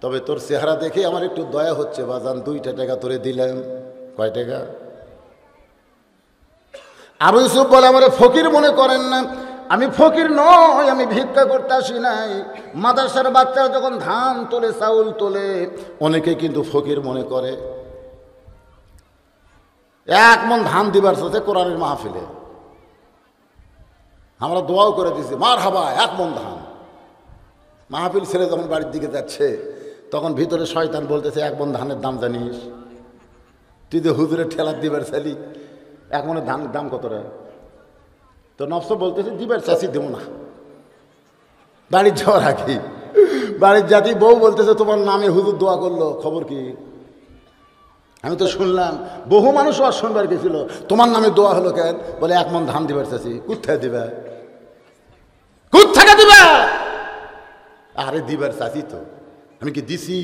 তবে তোর চেহারা দেখে আমার একটু দয়া হচ্ছে বাজান, 2টা টাকা তোরে দিলাম। কয় টাকা? আবু ইউসুফ বলে আমারে ফকির মনে করেন না, আমি ফকির নই, আমি ভিক্ষা করতে আসি নাই। মাদ্রাসার বাচ্চারা যখন ধান তোলে চাউল তোলে অনেকে কিন্তু ফকির মনে করে। 1 মণ ধান দিবার সাথে কোরআনের মাহফিলে আমরা দোয়াও করে দিছি মারহাবা 1 মণ ধান। মাহফিল ছেড়ে যখন বাড়ির দিকে যাচ্ছে তখন ভিতরে শয়তান বলতেছে 1 মণ ধানের দাম জানিস? তুই যে হুজুরের ঠেলা দিবার চালি, 1 মণের ধানের দাম কত রে? তো নফস বলতেছে দিবার চাষি দেবো না। বাড়ির যাওয়ার আগে বাড়ির জাতি বউ বলতেছে তোমার নামে হুজুর দোয়া করলো, খবর কি? আমি তো শুনলাম বহু মানুষ আর শুনবার গেছিল, তোমার নামে দোয়া হলো কেন? বলে 1 মণ ধান দিবার চাষি। কোথায় দিবা? কোথায় দিবা? আরে দিবার চাষি তো, আমি কি দিছি?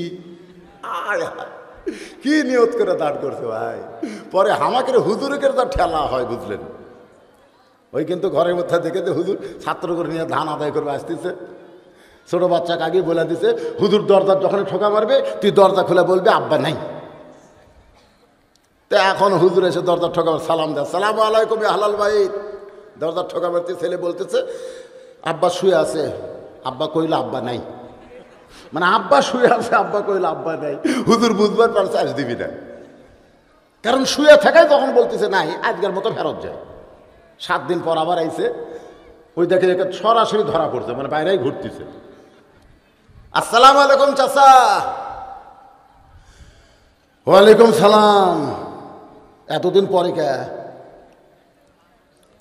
কি নিয়ত করে দাঁড় করছে ভাই। পরে হামাকে হুজুরকে তার ঠেলা হয়, বুঝলেন? ওই কিন্তু ঘরের মধ্যে দেখে যে হুজুর ছাত্র করে নিয়ে ধান আদায় করবে আসতেছে। ছোট বাচ্চাকে আগে বলে দিছে হুজুর দরজার যখন ঠোকা মারবে তুই দরজা খুলে বলবে আব্বা নাই। তো এখন হুজুর এসে দরজার ঠোকা সালাম দেয়, সালাম আলাইকুম হালাল ভাই। দরজার ঠোকা মারতে ছেলে বলতেছে আব্বা শুয়ে আছে। আব্বা কইল আব্বা নাই, মানে আব্বা শুয়ে আছে, আব্বা কইল আব্বা নাই। হুজুর বুঝবার পারছে আজ দিবি না, কারণ শুয়ে থাকায় তখন বলতেছে নাই, আজকের মতো ফেরত যায়। 7 দিন পর আবার আইছে, ওই দেখে দেখে সরাসরি ধরা পড়ছে, মানে বাইরেই ঘুরতেছে। আসসালামু আলাইকুম চাচা। ওয়ালাইকুম সালাম। এতদিন পরে কে?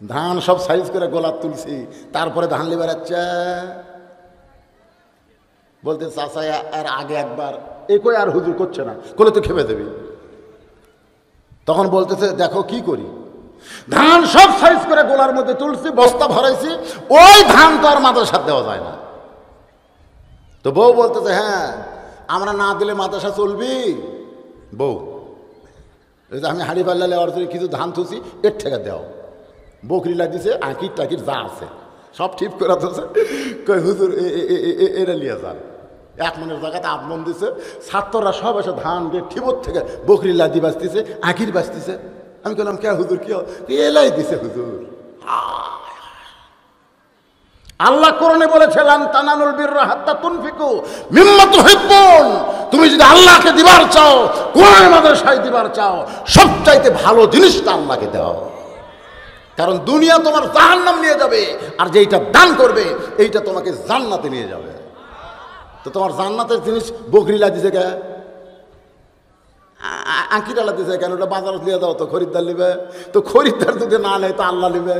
ধান সব সাইজ করে গোলাপ তুলছি, তারপরে ধান লিবার আচ্ছা বলতে চাচা এর আগে একবার এই কই আর হুজুর করছে না, কোলে তো খেপে দেবি। তখন বলতেছে দেখো কি করি, ধান সব সাইজ করে গোলার মধ্যে তুলছি, বস্তা ভরাইছি, ওই ধান তো আর মাদ্রাসা দেওয়া যায় না। তো বউ বলতেছে হ্যাঁ আমরা না দিলে মাদ্রাসা চলবি? বউ আমি হাঁড়ি পাল্লা লেওয়ার জন্য কিছু ধান থুছি, এর থেকে দেও। বকরিলা দিছে, আঁকির টাকির যা আছে সব ঠিক করে দিচ্ছে। কই হুজুর এটা লিয়ে যান। এক মনের জায়গাতে 8 মন দিছে, ছাত্ররা সব এসে ধান দিয়ে ঠিবর থেকে বকরি লাদি বাঁচতেছে, আঁকির বাঁচতেছে। আমি বললাম কে হুজুর, কি এলাই দিছে হুজুর। আল্লাহ কোরআনে বলেছে লান তানালুল বিররা হাত্তা তুনফিকু মিম্মা তুহিব্বুন। তুমি যদি আল্লাহকে দিবার চাও, কোরআনের মাদ্রাসায় দিবার চাও, সবচাইতে ভালো জিনিসটা আল্লাহকে দাও। কারণ দুনিয়া তোমার জাহান্নাম নিয়ে যাবে, আর যেইটা দান করবে এইটা তোমাকে জান্নাতে নিয়ে যাবে। তো তোমার জান্নাতের জিনিস বকরিলা দিছে কে, আঁকিরালা দিছে কেন? ওটা বাজারে দিয়ে দাও, তো খরিদ্দার নিবে। তো খরিদ্দার যদি না নেয় তো আল্লাহ নিবে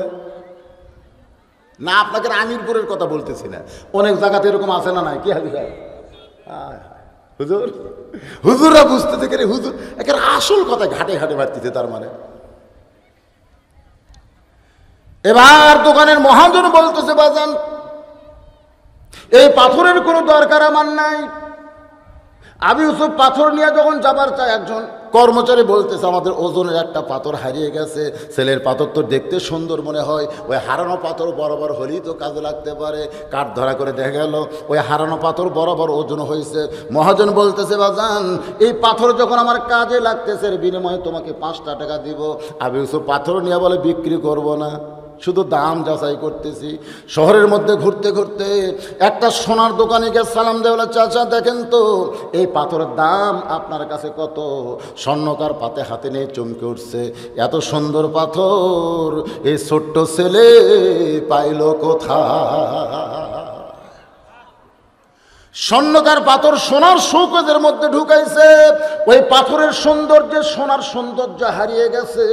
না। আপনাকে আমিরপুরের কথা বলতেছি না, অনেক জায়গাতে এরকম আছে না নাই? কি হাজি সাহেব, হুজুর হুজুররা বুঝতেছে কে হুজুর একের আসল কথা ঘাটে ঘাটে বাড়তিছে। তার মানে এবার দোকানের মহাজন বলতেছে বাজান এই পাথরের কোনো দরকার আমার নাই। আবু ইউসুফ পাথর নিয়ে যখন যাবার চায়, একজন কর্মচারী বলতেছে আমাদের ওজনের একটা পাথর হারিয়ে গেছে। ছেলের পাথর তো দেখতে সুন্দর মনে হয়, ওই হারানো পাথর বরাবর হলেই তো কাজে লাগতে পারে। কাঠ ধরা করে দেখা গেল ওই হারানো পাথর বরাবর ওজন হয়েছে। মহাজন বলতেছে বাজান এই পাথর যখন আমার কাজে লাগতেছে এর বিনিময়ে তোমাকে 5টা টাকা দিব। আবু ইউসুফ পাথর নিয়ে বলে বিক্রি করব না, শুধু দাম যাচাই করতেছি। শহরের মধ্যে ঘুরতে ঘুরতে একটা সোনার দোকানে গিয়ে সালাম দেওয়া, চাচা দেখেন তো এই পাথরের দাম আপনার কাছে কত? স্বর্ণকার পাতে হাতে নিয়ে চমকে উঠছে, এত সুন্দর পাথর এই ছোট্ট ছেলে পাইল কোথায়? স্বর্ণকার পাথর সোনার শৌকতের মধ্যে ঢুকাইছে, ওই পাথরের সৌন্দর্যে সোনার সৌন্দর্য হারিয়ে গেছে।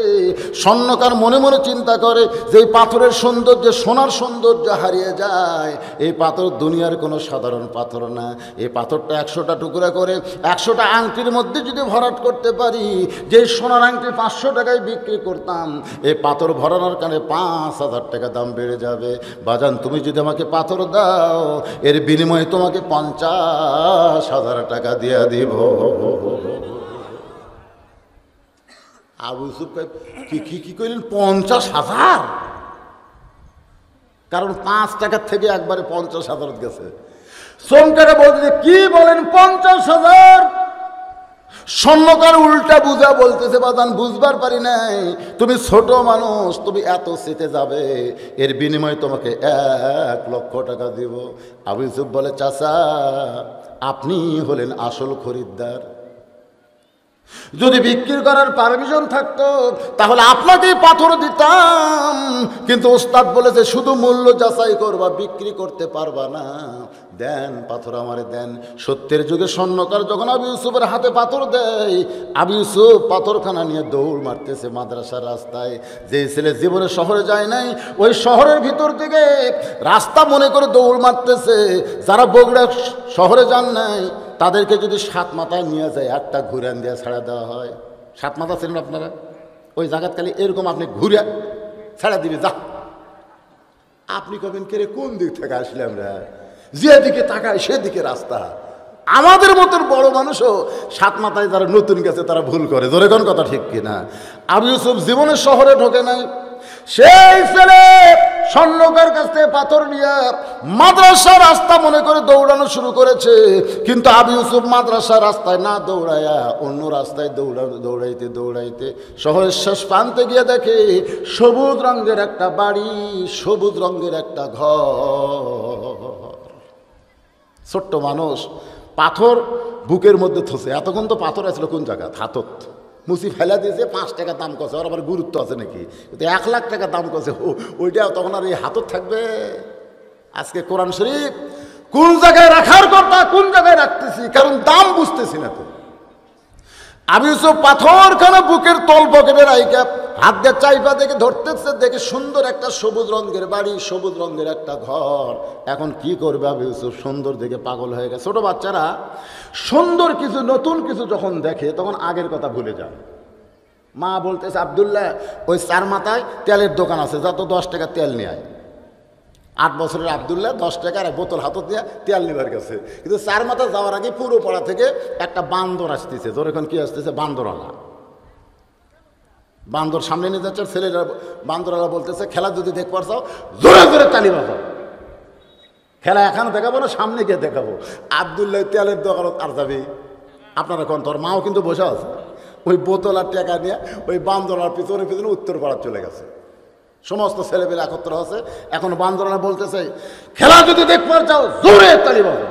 স্বর্ণকার মনে মনে চিন্তা করে যে এই পাথরের সৌন্দর্যে সোনার সৌন্দর্য হারিয়ে যায়, এই পাথর দুনিয়ার কোনো সাধারণ পাথর না। এই পাথরটা 100টা টুকরা করে 100টা আংটির মধ্যে যদি ভরাট করতে পারি, যে সোনার আংটি 500 টাকায় বিক্রি করতাম, এই পাথর ভরানোর কারণে 5000 টাকা দাম বেড়ে যাবে। বাজান তুমি যদি আমাকে পাথর দাও এর বিনিময়ে তোমাকে 50,000 টাকা দিয়ে দিব। আবু ইউসুফ কি কইলেন? 50,000? কারণ 5 টাকার থেকে একবারে 50,000 গেছে। সোমটাকে বলতে কি বলেন 50,000? স্বর্ণকার উল্টা বুঝা বলতেছে বাজান বুঝবার পারি নাই, তুমি ছোট মানুষ, তুমি এত চেতে যাবে, এর বিনিময়ে তোমাকে 1,00,000 টাকা দিব। আবু ইউসুফ বলে চাচা আপনি হলেন আসল খরিদ্দার, যদি বিক্রি করার পারমিশন থাকতো তাহলে আপনাকেই পাথর দিতাম, কিন্তু ওস্তাদ বলেছে শুধু মূল্য যাচাই করবা, বিক্রি করতে পারবা না। দেন পাথর আমারে দেন। সত্যের যুগে স্বর্ণকার যখন আবু ইউসুফের হাতে পাথর দেয়, আবু ইউসুফ পাথরখানা নিয়ে দৌড় মারতেছে মাদ্রাসার রাস্তায়। যে ছেলে জীবনে শহরে যায় নাই, ওই শহরের ভিতর থেকে রাস্তা মনে করে দৌড় মারতেছে। যারা বগুড়া শহরে যান নাই তাদেরকে যদি 7 মাথায় নিয়ে যায়, একটা ঘুরান দিয়ে ছাড়া দেওয়া হয়। 7 মাথা ছিলেন আপনারা? ওই জায়গাত খালি এরকম আপনি ঘুরে ছাড়া দিবে, যা। আপনি কবেন কে রে কোন দিক থেকে আসলে? আমরা যেদিকে তাকায় সেদিকে রাস্তা। আমাদের মতন বড় মানুষও 7 মাথায় যারা নতুন গেছে তারা ভুল করে। ধরে কোন কথা ঠিক কিনা? আবু ইউসুফ জীবনে শহরে ঢোকে নাই, সেই ছেলে স্বর্ণকার কাছ থেকে পাথর নিয়ে মাদ্রাসা রাস্তা মনে করে দৌড়ানো শুরু করেছে। কিন্তু আবু ইউসুফ মাদ্রাসা রাস্তায় না দৌড়াইয়া অন্য রাস্তায় দৌড়াইতে দৌড়াইতে শহরের শেষ প্রান্তে গিয়ে দেখে সবুজ রঙের একটা বাড়ি, সবুজ রঙের একটা ঘর। ছোট্ট মানুষ পাথর বুকের মধ্যে থসে। এতক্ষণ তো পাথর আসলো কোন জায়গা? হাতত মুসি ফেলা দিয়েছে। 5 টাকা দাম কছে, ওর আবার গুরুত্ব আছে নাকি? কিন্তু 1,00,000 টাকা দাম কছে, ওইটা তখন আর এই হাতত থাকবে? আজকে কোরআন শরীফ কোন জায়গায় রাখার কথা, কোন জায়গায় রাখতেছি, কারণ দাম বুঝতেছি না তো। আবু ইউসুফ পাথরখানা বুকের তল পকেটে রাইখা হাত দিয়ে চাইপা দেখে ধরতেছে, দেখে সুন্দর একটা সবুজ রঙের বাড়ি, সবুজ রঙের একটা ঘর। এখন কি করবে আবু ইউসুফ? সুন্দর দেখে পাগল হয়ে গেছে। ছোট বাচ্চারা সুন্দর কিছু নতুন কিছু যখন দেখে তখন আগের কথা ভুলে যায়। মা বলতেছে আব্দুল্লাহ ওই 4 মাথায় তেলের দোকান আছে, যত 10 টাকা তেল নিয়ে আয়। 8 বছরের আব্দুল্লাহ 10 টাকার বোতল হাতত দিয়ে তেল নিবার গেছে। কিন্তু 4 মাথা যাওয়ার আগে পুরো পাড়া থেকে একটা বান্দর আসতেছে। ধর এখন কি আসতেছে? বান্দরওয়ালা। বান্দর সামনে নিয়ে যাচ্ছে, ছেলেরা বান্দরওয়ালা বলতেছে খেলা যদি দেখবার চাও জোরে জোরে তালি বাজাও। খেলা এখানে দেখাবো না, সামনে গিয়ে দেখাবো। আবদুল্লাহ তেলের দোকান আর যাবে, আপনারা কোন, তোর মাও কিন্তু বসে আছে, ওই বোতল আর টাকা নিয়ে ওই বান্দরার পিছনে পিছনে উত্তর পাড়ার চলে গেছে। সমস্ত ছেলেপেলে একত্র আছে। এখন বান্দরানা বলতেছে, খেলা যদি দেখবার চাও জোরে তালি মারো।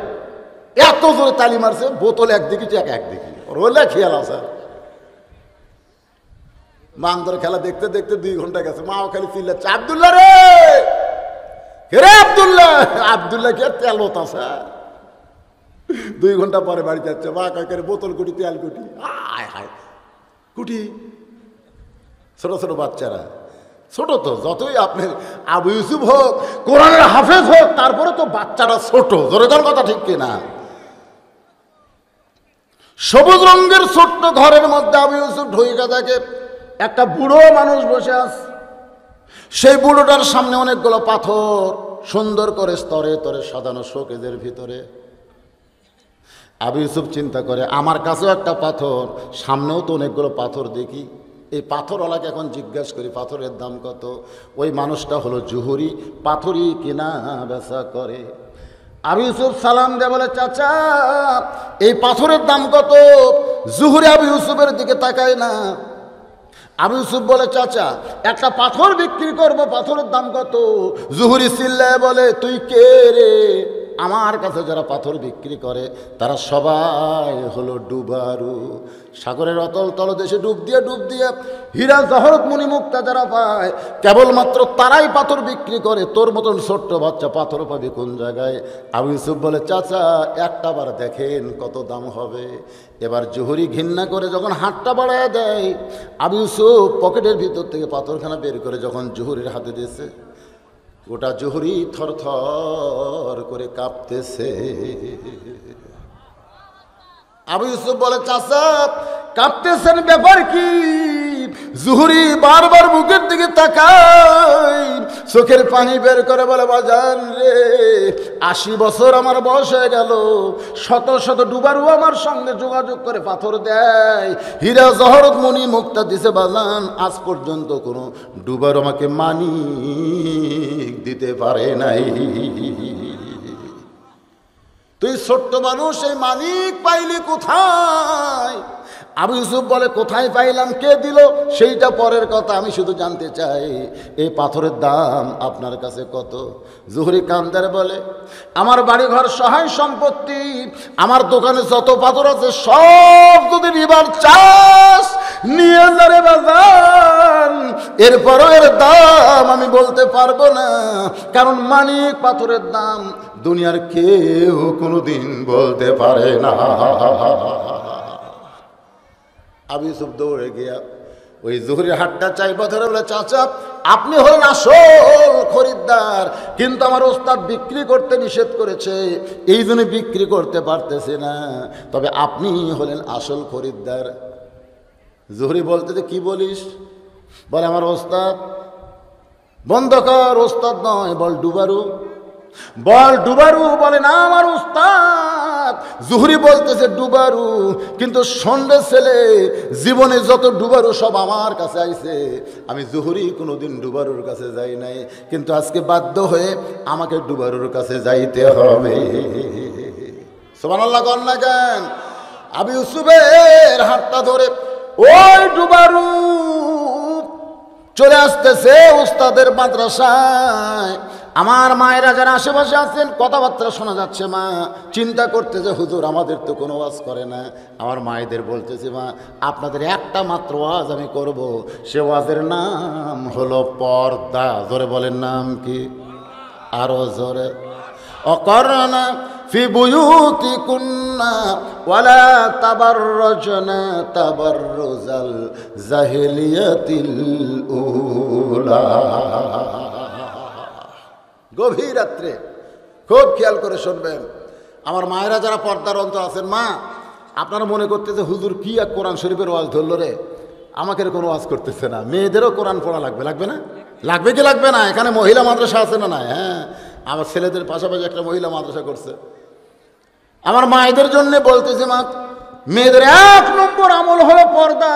এত জোরে তালি মারছে, বোতল একদিকে টাকা একদিকে, রোলে খেয়াল আছে। বান্দর খেলা দেখতে দেখতে 2 ঘন্টা গেছে। মাও খালি চিল্লাচ্ছে, আবদুল্লাহ রে, রে আবদুল্লাহ। আবদুল্লাহ কে তেল হতাছে। 2 ঘন্টা পরে বাড়ি যাচ্ছে, মা কাকের বোতল কুটি, তেল কুটি, আয় হায় কুটি। ছোট ছোট বাচ্চারা, ছোট তো যতই আপনার আবু ইউসুফ হোক, কোরআনের হাফেজ হোক, তারপরে তো বাচ্চারা ছোট। জোরেদার কথা ঠিক কিনা? সবুজ রঙের ছোট্ট ঘরের মধ্যে আবু ইউসুফ ঢুইকা থাকে। একটা বুড়ো মানুষ বসে আছে। সেই বুড়োটার সামনে অনেকগুলো পাথর, সুন্দর করে স্তরে স্তরে সাজানো শোকেজের ভিতরে। আবু ইউসুফ চিন্তা করে, আমার কাছেও একটা পাথর, সামনেও তো অনেকগুলো পাথর দেখি। এই পাথরওয়ালাকে এখন জিজ্ঞেস করি পাথরের দাম কত। ওই মানুষটা হলো জুহুরি, পাথরই কেনা বেচা করে। আবু ইউসুফ সালাম দিয়ে বলে, চাচা এই পাথরের দাম কত? জুহুরি আবু ইউসুফের দিকে তাকায় না। আবু ইউসুফ বলে, চাচা একটা পাথর বিক্রি করব, পাথরের দাম কত? জুহুরি চিল্লায় বলে, তুই কে রে? আমার কাছে যারা পাথর বিক্রি করে তারা সবাই হলো ডুবারু। সাগরের অতল তলদেশে ডুব দিয়ে হীরা জহরত মণি মুক্তা যারা পায়, কেবলমাত্র তারাই পাথর বিক্রি করে। তোর মতন ছোট্ট বাচ্চা পাথর পাবি কোন জায়গায়? আবু ইউসুফ বলে, চাচা একটা বার দেখেন কত দাম হবে। এবার জুহুরি ঘৃণা করে যখন হাতটা বাড়ায় দেয়, আবু ইউসুফ পকেটের ভিতর থেকে পাথরখানা বের করে যখন জুহুরির হাতে দিয়েছে, গোটা জুহুরি থর থর করে কাঁপতেছে। আবু ইউসুফ বলে, চাচা কাঁপতেছেন ব্যাপার কি? জুহুরি বারবার বুকের দিকে তাকায়, চোখের পানি বের করে বলে, বাজান রে 80 বছর আমার বয়স হয়ে গেল, শত শত ডুবারু আমার সঙ্গে যোগাযোগ করে পাথর দেয়, হীরা জহরত মণি মুক্তা দিছে বাজান, আজ পর্যন্ত কোনো ডুবারু আমাকে মানিক দিতে পারে নাই। তুই ছোট্ট মানুষ, এই মানিক পাইলি কোথায়? আবু ইউসুফ বলে, কোথায় পাইলাম, কে দিল সেইটা পরের কথা, আমি শুধু জানতে চাই এই পাথরের দাম আপনার কাছে কত? জুহুরি কান্দারে বলে, আমার বাড়ি ঘর সহায় সম্পত্তি, আমার দোকানে যত পাথর আছে সব যদি নিবার চাস নিয়ে যারে বাজান, এরপরও এর দাম আমি বলতে পারবো না, কারণ মানিক পাথরের দাম দুনিয়ার কেউ কোনোদিন বলতে পারে না। আবু ইউসুফ দৌড়ে গিয়া ওই জুহুরির হাতটা চাইবা ধরে বলে, চাচা আপনি হলেন আসল খরিদ্দার, কিন্তু আমার ওস্তাদ বিক্রি করতে নিষেধ করেছে, এই জন্য বিক্রি করতে পারতেছে না, তবে আপনি হলেন আসল খরিদ্দার। জুহুরি বলতে, কি বলিস? বলে, আমার ওস্তাদ। বন্ধ কর, ওস্তাদ নয়, বল ডুবারু, বল ডুবারু। বলে, না আমার উস্তাদ। জুহুরি বলতেছে, ডুবারু, কিন্তু সন্ধ্যে ছেলে জীবনে যত ডুবারু সব আমার কাছে আইছে, আমি জুহুরি কোনোদিন ডুবারুর কাছে যাই নাই, কিন্তু আজকে বাধ্য হয়ে আমাকে ডুবারুর কাছে যাইতে হবে। সুবহানাল্লাহ কর না কেন? আবু ইউসুফের হাতটা ধরে ওই ডুবারু চলে আসতেছে উস্তাদের মাদ্রাসায়। আমার মায়েরা যারা আশেপাশে আছেন, কথাবার্তা শোনা যাচ্ছে, মা চিন্তা করতেছে, হুজুর আমাদের তো কোনো ওয়াজ করে না। আমার মায়েদের বলতেছে, মা আপনাদের একটা মাত্র ওয়াজ আমি করব, সে ওয়াজের নাম হলো পর্দা। জোরে বলেন, নাম কি? আরো জোরে। অকরনা ফি বুয়ুতিকুন্না ওয়ালা তাবাররুজনা তাবাররুজাল জাহিলিয়াতিল উলা। গভীর রাত্রে খুব খেয়াল করে শুনবেন। আমার মায়েরা যারা পর্দার অন্তর আছেন, মা আপনারা মনে করতেছে হুজুর কি এক কোরআন শরীফের ওয়াজ ধরলো রে, আমাকে কোনো ওয়াজ করতেছে না। মেয়েদেরও কোরআন পড়া লাগবে, লাগবে না? লাগবে কি লাগবে না? এখানে মহিলা মাদ্রাসা আছে না? নাই? হ্যাঁ, আমার ছেলেদের পাশাপাশি একটা মহিলা মাদ্রাসা করছে। আমার মায়েদের জন্য বলতেছে, মা মেয়েদের 1 নম্বর আমল হলো পর্দা।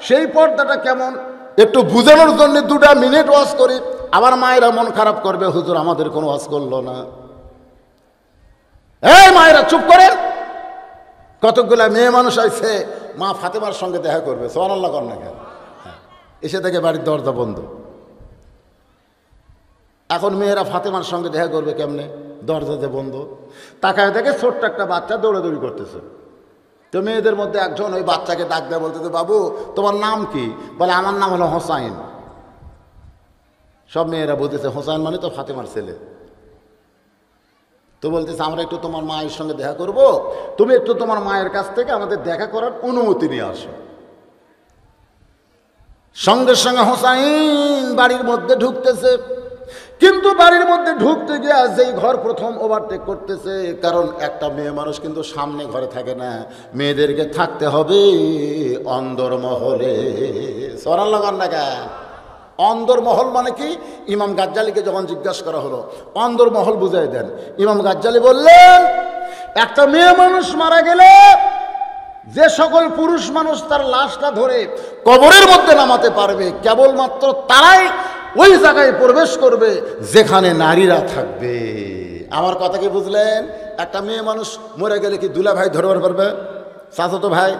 সেই পর্দাটা কেমন একটু বুঝানোর জন্য 2 মিনিট ওয়াজ করি। আবার মায়েরা মন খারাপ করবে, হুজুর আমাদের কোনো ওয়াজ করলো না। এই মায়েরা চুপ করেন। কতকগুলা মেয়ে মানুষ আইছে মা ফাতেমার সঙ্গে দেখা করবে, সুবহানাল্লাহ কর না কেন? এসে থেকে বাড়ির দরজা বন্ধ। এখন মেয়েরা ফাতেমার সঙ্গে দেখা করবে কেমনে? দরজাতে বন্ধ। তাকায় দেখে ছোট্ট একটা বাচ্চা দৌড়াদৌড়ি করতেছে। তো মেয়েদের মধ্যে একজন ওই বাচ্চাকে ডাক দেয়, বলতেছে, বাবু তোমার নাম কি? বলে, আমার নাম হলো হোসাইন। সব মেয়েরা বলতেছে হোসাইন মানে তো ফাতেমার ছেলে। তো বলতেছে, আমরা একটু তোমার মায়ের সঙ্গে দেখা করব, তুমি একটু তোমার মায়ের কাছ থেকে আমাদের দেখা করার অনুমতি নিয়ে আসো। সঙ্গে সঙ্গে হোসাইন বাড়ির মধ্যে ঢুকতেছে। কিন্তু বাড়ির মধ্যে ঢুকতে গিয়ে যেই ঘর প্রথম ওভারটেক করতেছে, কারণ একটা মেয়ে মানুষ কিন্তু সামনে ঘরে থাকে না, মেয়েদেরকে থাকতে হবে অন্দরমহলে। সুবহানাল্লাহ না কেন? অন্দরমহল মানে কি? ইমাম গাজ্জালিকে যখন জিজ্ঞাসা করা হলো অন্দরমহল বুঝাই দেন, ইমাম গাজ্জালি বললেন, একটা মেয়ে মানুষ মারা গেলে যে সকল পুরুষ মানুষ তার লাশটা ধরে কবরের মধ্যে নামাতে পারবে, কেবলমাত্র তারাই ওই জায়গায় প্রবেশ করবে যেখানে নারীরা থাকবে। আমার কথা কি বুঝলেন? একটা মেয়ে মানুষ মরে গেলে কি দুলা ভাই ধরবার পারবে? চাচাতো ভাই,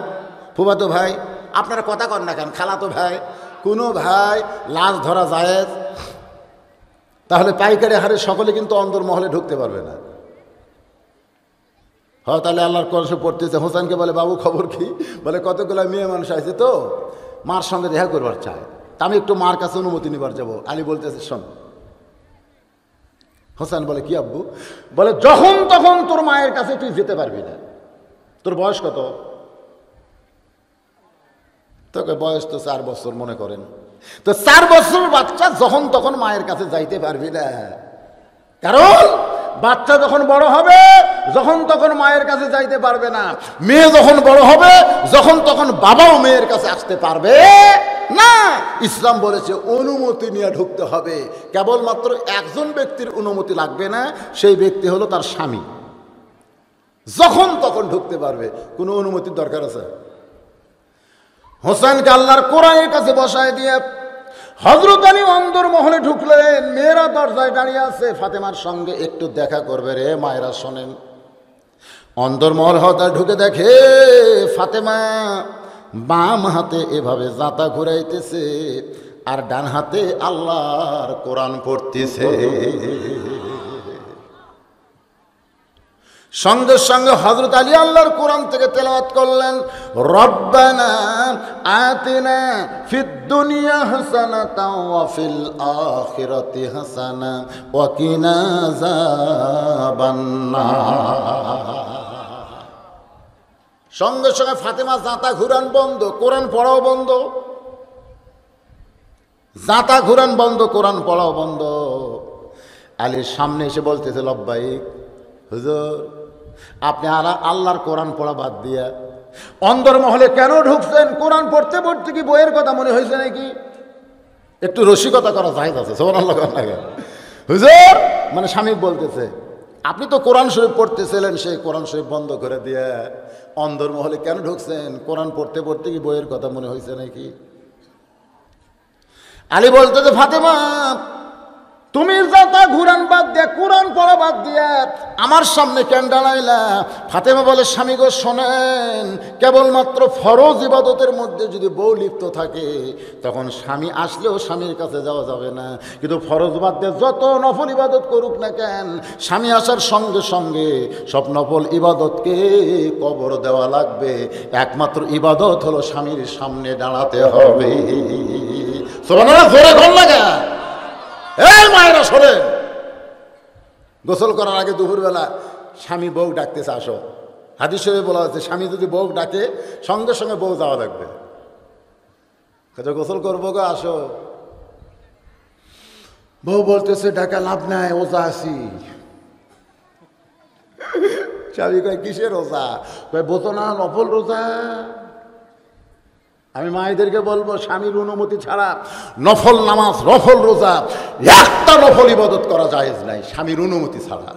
ফুফাতো ভাই, আপনারা কথা কন না কেন? খালাতো ভাই, কোনো ভাই লাশ ধরা জায়েজ? তাহলে পাইকারি হারে সকলে কিন্তু অন্দরমহলে ঢুকতে পারবে না। হ্যাঁ, তাহলে আল্লাহর কোরআন পড়তেছে, হোসেনকে বলে, বাবু খবর কি? বলে, কতগুলো মেয়ে মানুষ আছে তো মার সঙ্গে দেখা করবার চায়, তা আমি একটু মার কাছে অনুমতি নিবার যাবো। আলী বলতেছে, শোন। হোসেন বলে, কি আব্বু? বলে, যখন তখন তোর মায়ের কাছে তুই যেতে পারবি না। তোর বয়স কত? তোকে বয়স তো 4 বছর মনে করেন। তো 4 বছর বাচ্চা যখন তখন মায়ের কাছে যাইতে পারবি না, কারণ বাচ্চা যখন বড় হবে যখন তখন মায়ের কাছে যাইতে পারবে না। মেয়ে যখন বড় হবে যখন তখন বাবাও মেয়ের কাছে আসতে পারবে না। ইসলাম বলেছে অনুমতি নিয়ে ঢুকতে হবে। কেবলমাত্র একজন ব্যক্তির অনুমতি লাগবে না, সেই ব্যক্তি হলো তার স্বামী। যখন তখন ঢুকতে পারবে, কোনো অনুমতির দরকার আছে? হোসেনকে আল্লাহর কোরআনের কাছে বসায় দিয়ে হযরত আলী অন্দরমহলে ঢুকলেন। মেয়েরা দরজায় দাঁড়িয়ে আছে, ফাতেমার সঙ্গে একটু দেখা করবে। রে মায়েরা শোনেন, অন্দরমহল হতে ঢুকে দেখে ফাতেমা বাম হাতে এভাবে জাঁতা ঘুরাইতেছে আর ডান হাতে আল্লাহর কোরআন পড়তেছে। সঙ্গে সঙ্গে হযরত আলী আল্লাহর কোরআন থেকে তেলাওয়াত করলেন, রব্বানা আতিনা ফিদ দুনিয়া হাসানাতাও ওয়া ফিল আখিরাতি হাসানা ওয়া কিনা আযাবান্নার। সঙ্গে সঙ্গে ফাতেমা জাঁতা ঘুরান বন্ধ, কোরআন পড়াও বন্ধ। জাঁতা ঘুরান বন্ধ, কোরআন পড়াও বন্ধ। আলীর সামনে এসে বলতেছে, লব্বাইক হুজুর, আপনি আল্লাহর কোরআন পড়া বাদ দিয়া অন্দরমহলে কেন ঢুকছেন? কোরআন পড়তে পড়তে কি বইয়ের কথা মনে হয়েছে নাকি? একটু রসিকতা করা জায়েজ আছে। সুবহানাল্লাহ হুজুর, মানে স্বামী বলতেছে, আপনি তো কোরআন শরীফ পড়তেছিলেন, সেই কোরআন শরীফ বন্ধ করে দিয়ে অন্দরমহলে কেন ঢুকছেন? কোরআন পড়তে পড়তে কি বইয়ের কথা মনে হয়েছে নাকি? আলী বলতেছে, ফাতেমা তুমি জাতা ঘুরান বাদ দিয়া কোরআন পড়া বাদ দিয়া আমার সামনে কেন দাঁড়াইলা? ফাতেমা বলে, স্বামী গো শোনেন, কেবলমাত্র ফরজ ইবাদতের মধ্যে যদি বউ লিপ্ত থাকে তখন স্বামী আসলেও স্বামীর কাছে যাওয়া যাবে না। কিন্তু ফরজ বাদ দিয়ে যত নফল ইবাদত করুক না কেন, স্বামী আসার সঙ্গে সঙ্গে সব নফল ইবাদতকে কবর দেওয়া লাগবে। একমাত্র ইবাদত হলো স্বামীর সামনে দাঁড়াতে হবে। সুবহানাল্লাহ, জোরে বল না। এই মায়েরা শোনেন, গোসল করার আগে দুপুরবেলা স্বামী বউ ডাকতেছে, আসো। হাদিস শরীফে বলা হচ্ছে, স্বামী যদি বউ ডাকে সঙ্গে সঙ্গে বউ যাওয়া লাগবে। গোসল করবো গো, আসো। বউ বলতেছে, ডাকা লাভ নাই, ওজা আছি। স্বামী কয়, কিসের রোজা? কয়, বোঝো না, নফল রোজা। আমি মায়েদেরকে বলবো, স্বামীর অনুমতি ছাড়া নফল নামাজ, নফল রোজা, একটা নফল ইবাদত করা জায়েজ নাই স্বামীর অনুমতি ছাড়া।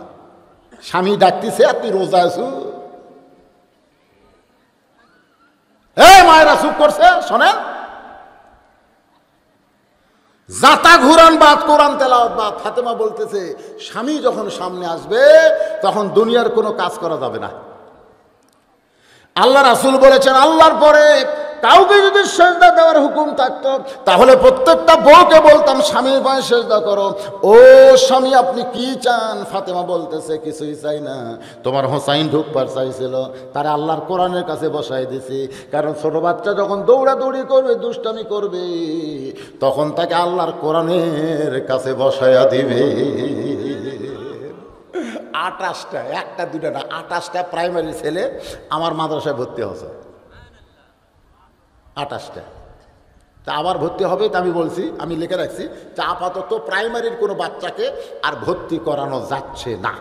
স্বামী ডাকতেছে, আপনি রোজা আছো। এই মায়েরা চুপ করছে, শোনেন। জাতা ঘুরান বাদ, কোরআন তেলাওয়াত বাদ। ফাতেমা বলতেছে স্বামী যখন সামনে আসবে তখন দুনিয়ার কোনো কাজ করা যাবে না। আল্লাহ রাসূল বলেছেন আল্লাহর পরে কাউকে যদি সেজদা দেওয়ার হুকুম থাকতো তাহলে প্রত্যেকটা বউকে বলতাম স্বামীর পায়ে সেজদা করো। ও স্বামী আপনি কি চান? ফাতেমা বলতেছে কিছুই চাই না, তোমার হোসাইন ঢুকবার চাইছিল, তারা আল্লাহর কোরআনের কাছে বসাই দিছি। কারণ ছোট বাচ্চা যখন দৌড়াদৌড়ি করবে, দুষ্টামি করবে, তখন তাকে আল্লাহর কোরআনের কাছে বসাইয়া দিবে। 28টা, একটা দুটা না, 28টা প্রাইমারি ছেলে আমার মাদ্রাসায় ভর্তি হয়েছে। 28টা। তা আবার ভর্তি হবে, তা আমি বলছি, আমি লিখে রাখছি যে আপাতত প্রাইমারির কোনো বাচ্চাকে আর ভর্তি করানো যাচ্ছে না।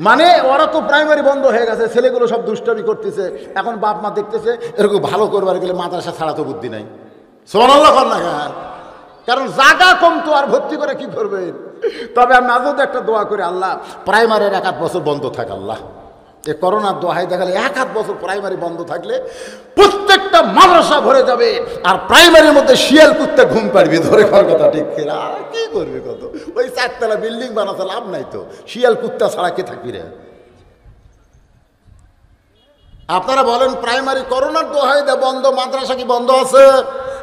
মানে ওরা তো প্রাইমারি বন্ধ হয়ে গেছে, ছেলেগুলো সব দুষ্টামি করতেছে। এখন বাপ মা দেখতেছে এরকম ভালো করবার গেলে মাদ্রাসা ছাড়া তো বুদ্ধি নাই। সুবহানাল্লাহ কর না কেন? কারণ জায়গা কম তো, আর ভর্তি করে কি করবেন? তবে আমি আজও একটা দোয়া করি, আল্লাহ প্রাইমারির 1-8 বছর বন্ধ থাক। আল্লাহ এ করোনার দোহাই দেখালে 1-8 বছর প্রাইমারি বন্ধ থাকলে প্রত্যেকটা মাদ্রাসা ভরে যাবে, আর প্রাইমারির মধ্যে শিয়াল কুত্তে ঘুম পাড়বি। ধরে খাওয়ার কথা ঠিক কিনা? কি করবি কত? ওই 4তলা বিল্ডিং বানাতে লাভ নাই তো, শিয়াল কুত্তা ছাড়া কে থাকবি রে? আপনারা বলেন প্রাইমারি করোনার দোহাই দে বন্ধ, মাদ্রাসা কি বন্ধ আছে?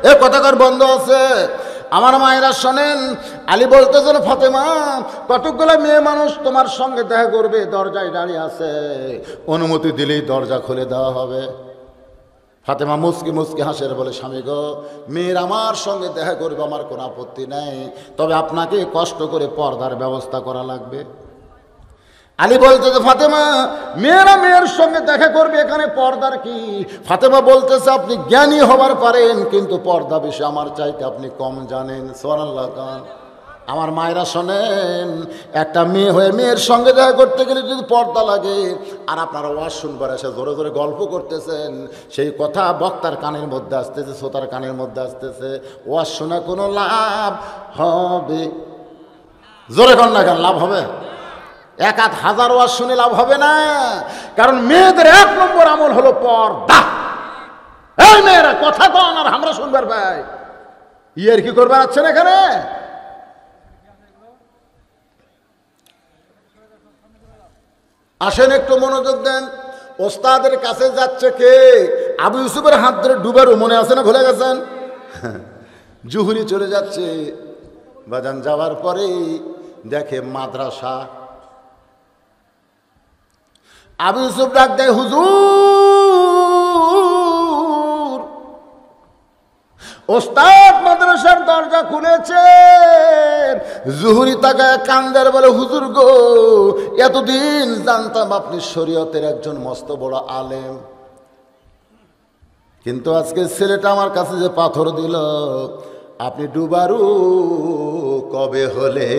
এ কথাকার বন্ধ আছে। আমার মায়েরা শোনেন, আলী বলতেছেন ফাতেমা কতগুলো মেয়ে মানুষ তোমার সঙ্গে দেখা করবে, দরজায় দাঁড়িয়ে আছে, অনুমতি দিলেই দরজা খুলে দেওয়া হবে। ফাতেমা মুসকি মুসকি হাসের বলে স্বামী গো, মেয়ের আমার সঙ্গে দেখা করবে, আমার কোনো আপত্তি নেই, তবে আপনাকে কষ্ট করে পর্দার ব্যবস্থা করা লাগবে। আলী বলতেছে ফাতেমা মেয়েরা মেয়ের সঙ্গে দেখা করবে, এখানে পর্দার কি? ফাতেমা বলতেছে আপনি জ্ঞানী হবার পারেন, কিন্তু পর্দা বিষয়ে আমার চাইতে আপনি কম জানেন। সুবহানাল্লাহ। আমার মায়েরা শোনেন, একটা মেয়ে হয়ে মেয়ের সঙ্গে দেখা করতে গেলে যদি পর্দা লাগে, আর আপনারা ওয়াজ শুনবার এসে জোরে জোরে গল্প করতেছেন, সেই কথা বক্তার কানের মধ্যে আসতেছে, শ্রোতার কানের মধ্যে আসতেছে, ওয়াজ শোনা কোনো লাভ হবে? জোরে কর না কেন? লাভ হবে? 1,000 ওয়াজ শুনে লাভ হবে না। কারণ মেয়েদের 1 নম্বর আমল হলো পর্দা। এই মেয়েরা কথা কন আর আমরা শুনবার ভাই, ইয়ের কি করবার আছেন এখানে? আসেন একটু মনোযোগ দেন। ওস্তাদের কাছে যাচ্ছে কে? আবু ইউসুফের হাত ধরে ডুবারও মনে আছে না? ভুলে গেছেন? জুহুরি চলে যাচ্ছে, বাজান যাওয়ার পরেই দেখে মাদ্রাসা। আবু ইউসুফ ডাক দেয় হুজুর, ওস্তাদ মাদ্রাসার দরজা খুলেছে। জুহুরি তাকায় কান্দার বলে হুজুর গো, এতদিন জানতাম আপনি শরীয়তের একজন মস্ত বড় আলেম, কিন্তু আজকে ছেলেটা আমার কাছে যে পাথর দিল, আপনি ডুবারু কবে হলে?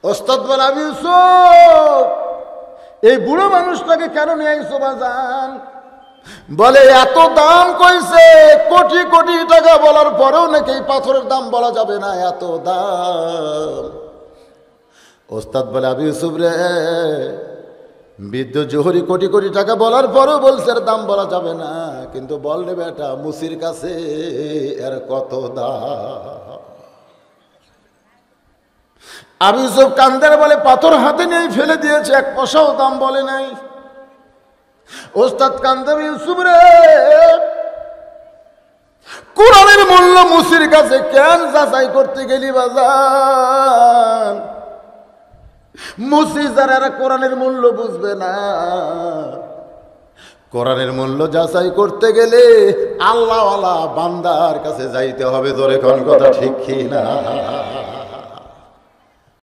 ওস্তাদ বলে আবু ইউসুফ এই বুড়ো মানুষটাকে কেন নিয়ে আইছো বাজান? বলে এত দাম কইছে, কোটি কোটি টাকা বলার পরেও নাকি এই পাথরের দাম বলা যাবে না, এত দাম। ওস্তাদ বলে আবু ইউসুফ রে, বৃদ্ধ জোহরি কোটি কোটি টাকা বলার পরেও বলছে এর দাম বলা যাবে না, কিন্তু বল রে বেটা মুসির কাছে এর কত দাম? আবু ইউসুফ কান্দার বলে পাথর হাতে নিয়ে ফেলে দিয়েছে, 1 পয়সাও দাম বলে নাই। ওস্তাদ কান্দার ইউসুফ রে, কোরআনের মূল্য মুসির কাছে কেন যাচাই করতে গেলি বাজান? মুসি যারা কোরআনের মূল্য বুঝবে না, কোরআনের মূল্য যাচাই করতে গেলে আল্লাহওয়ালা বান্দার কাছে যাইতে হবে। জোরে কোন কথা ঠিক কি না?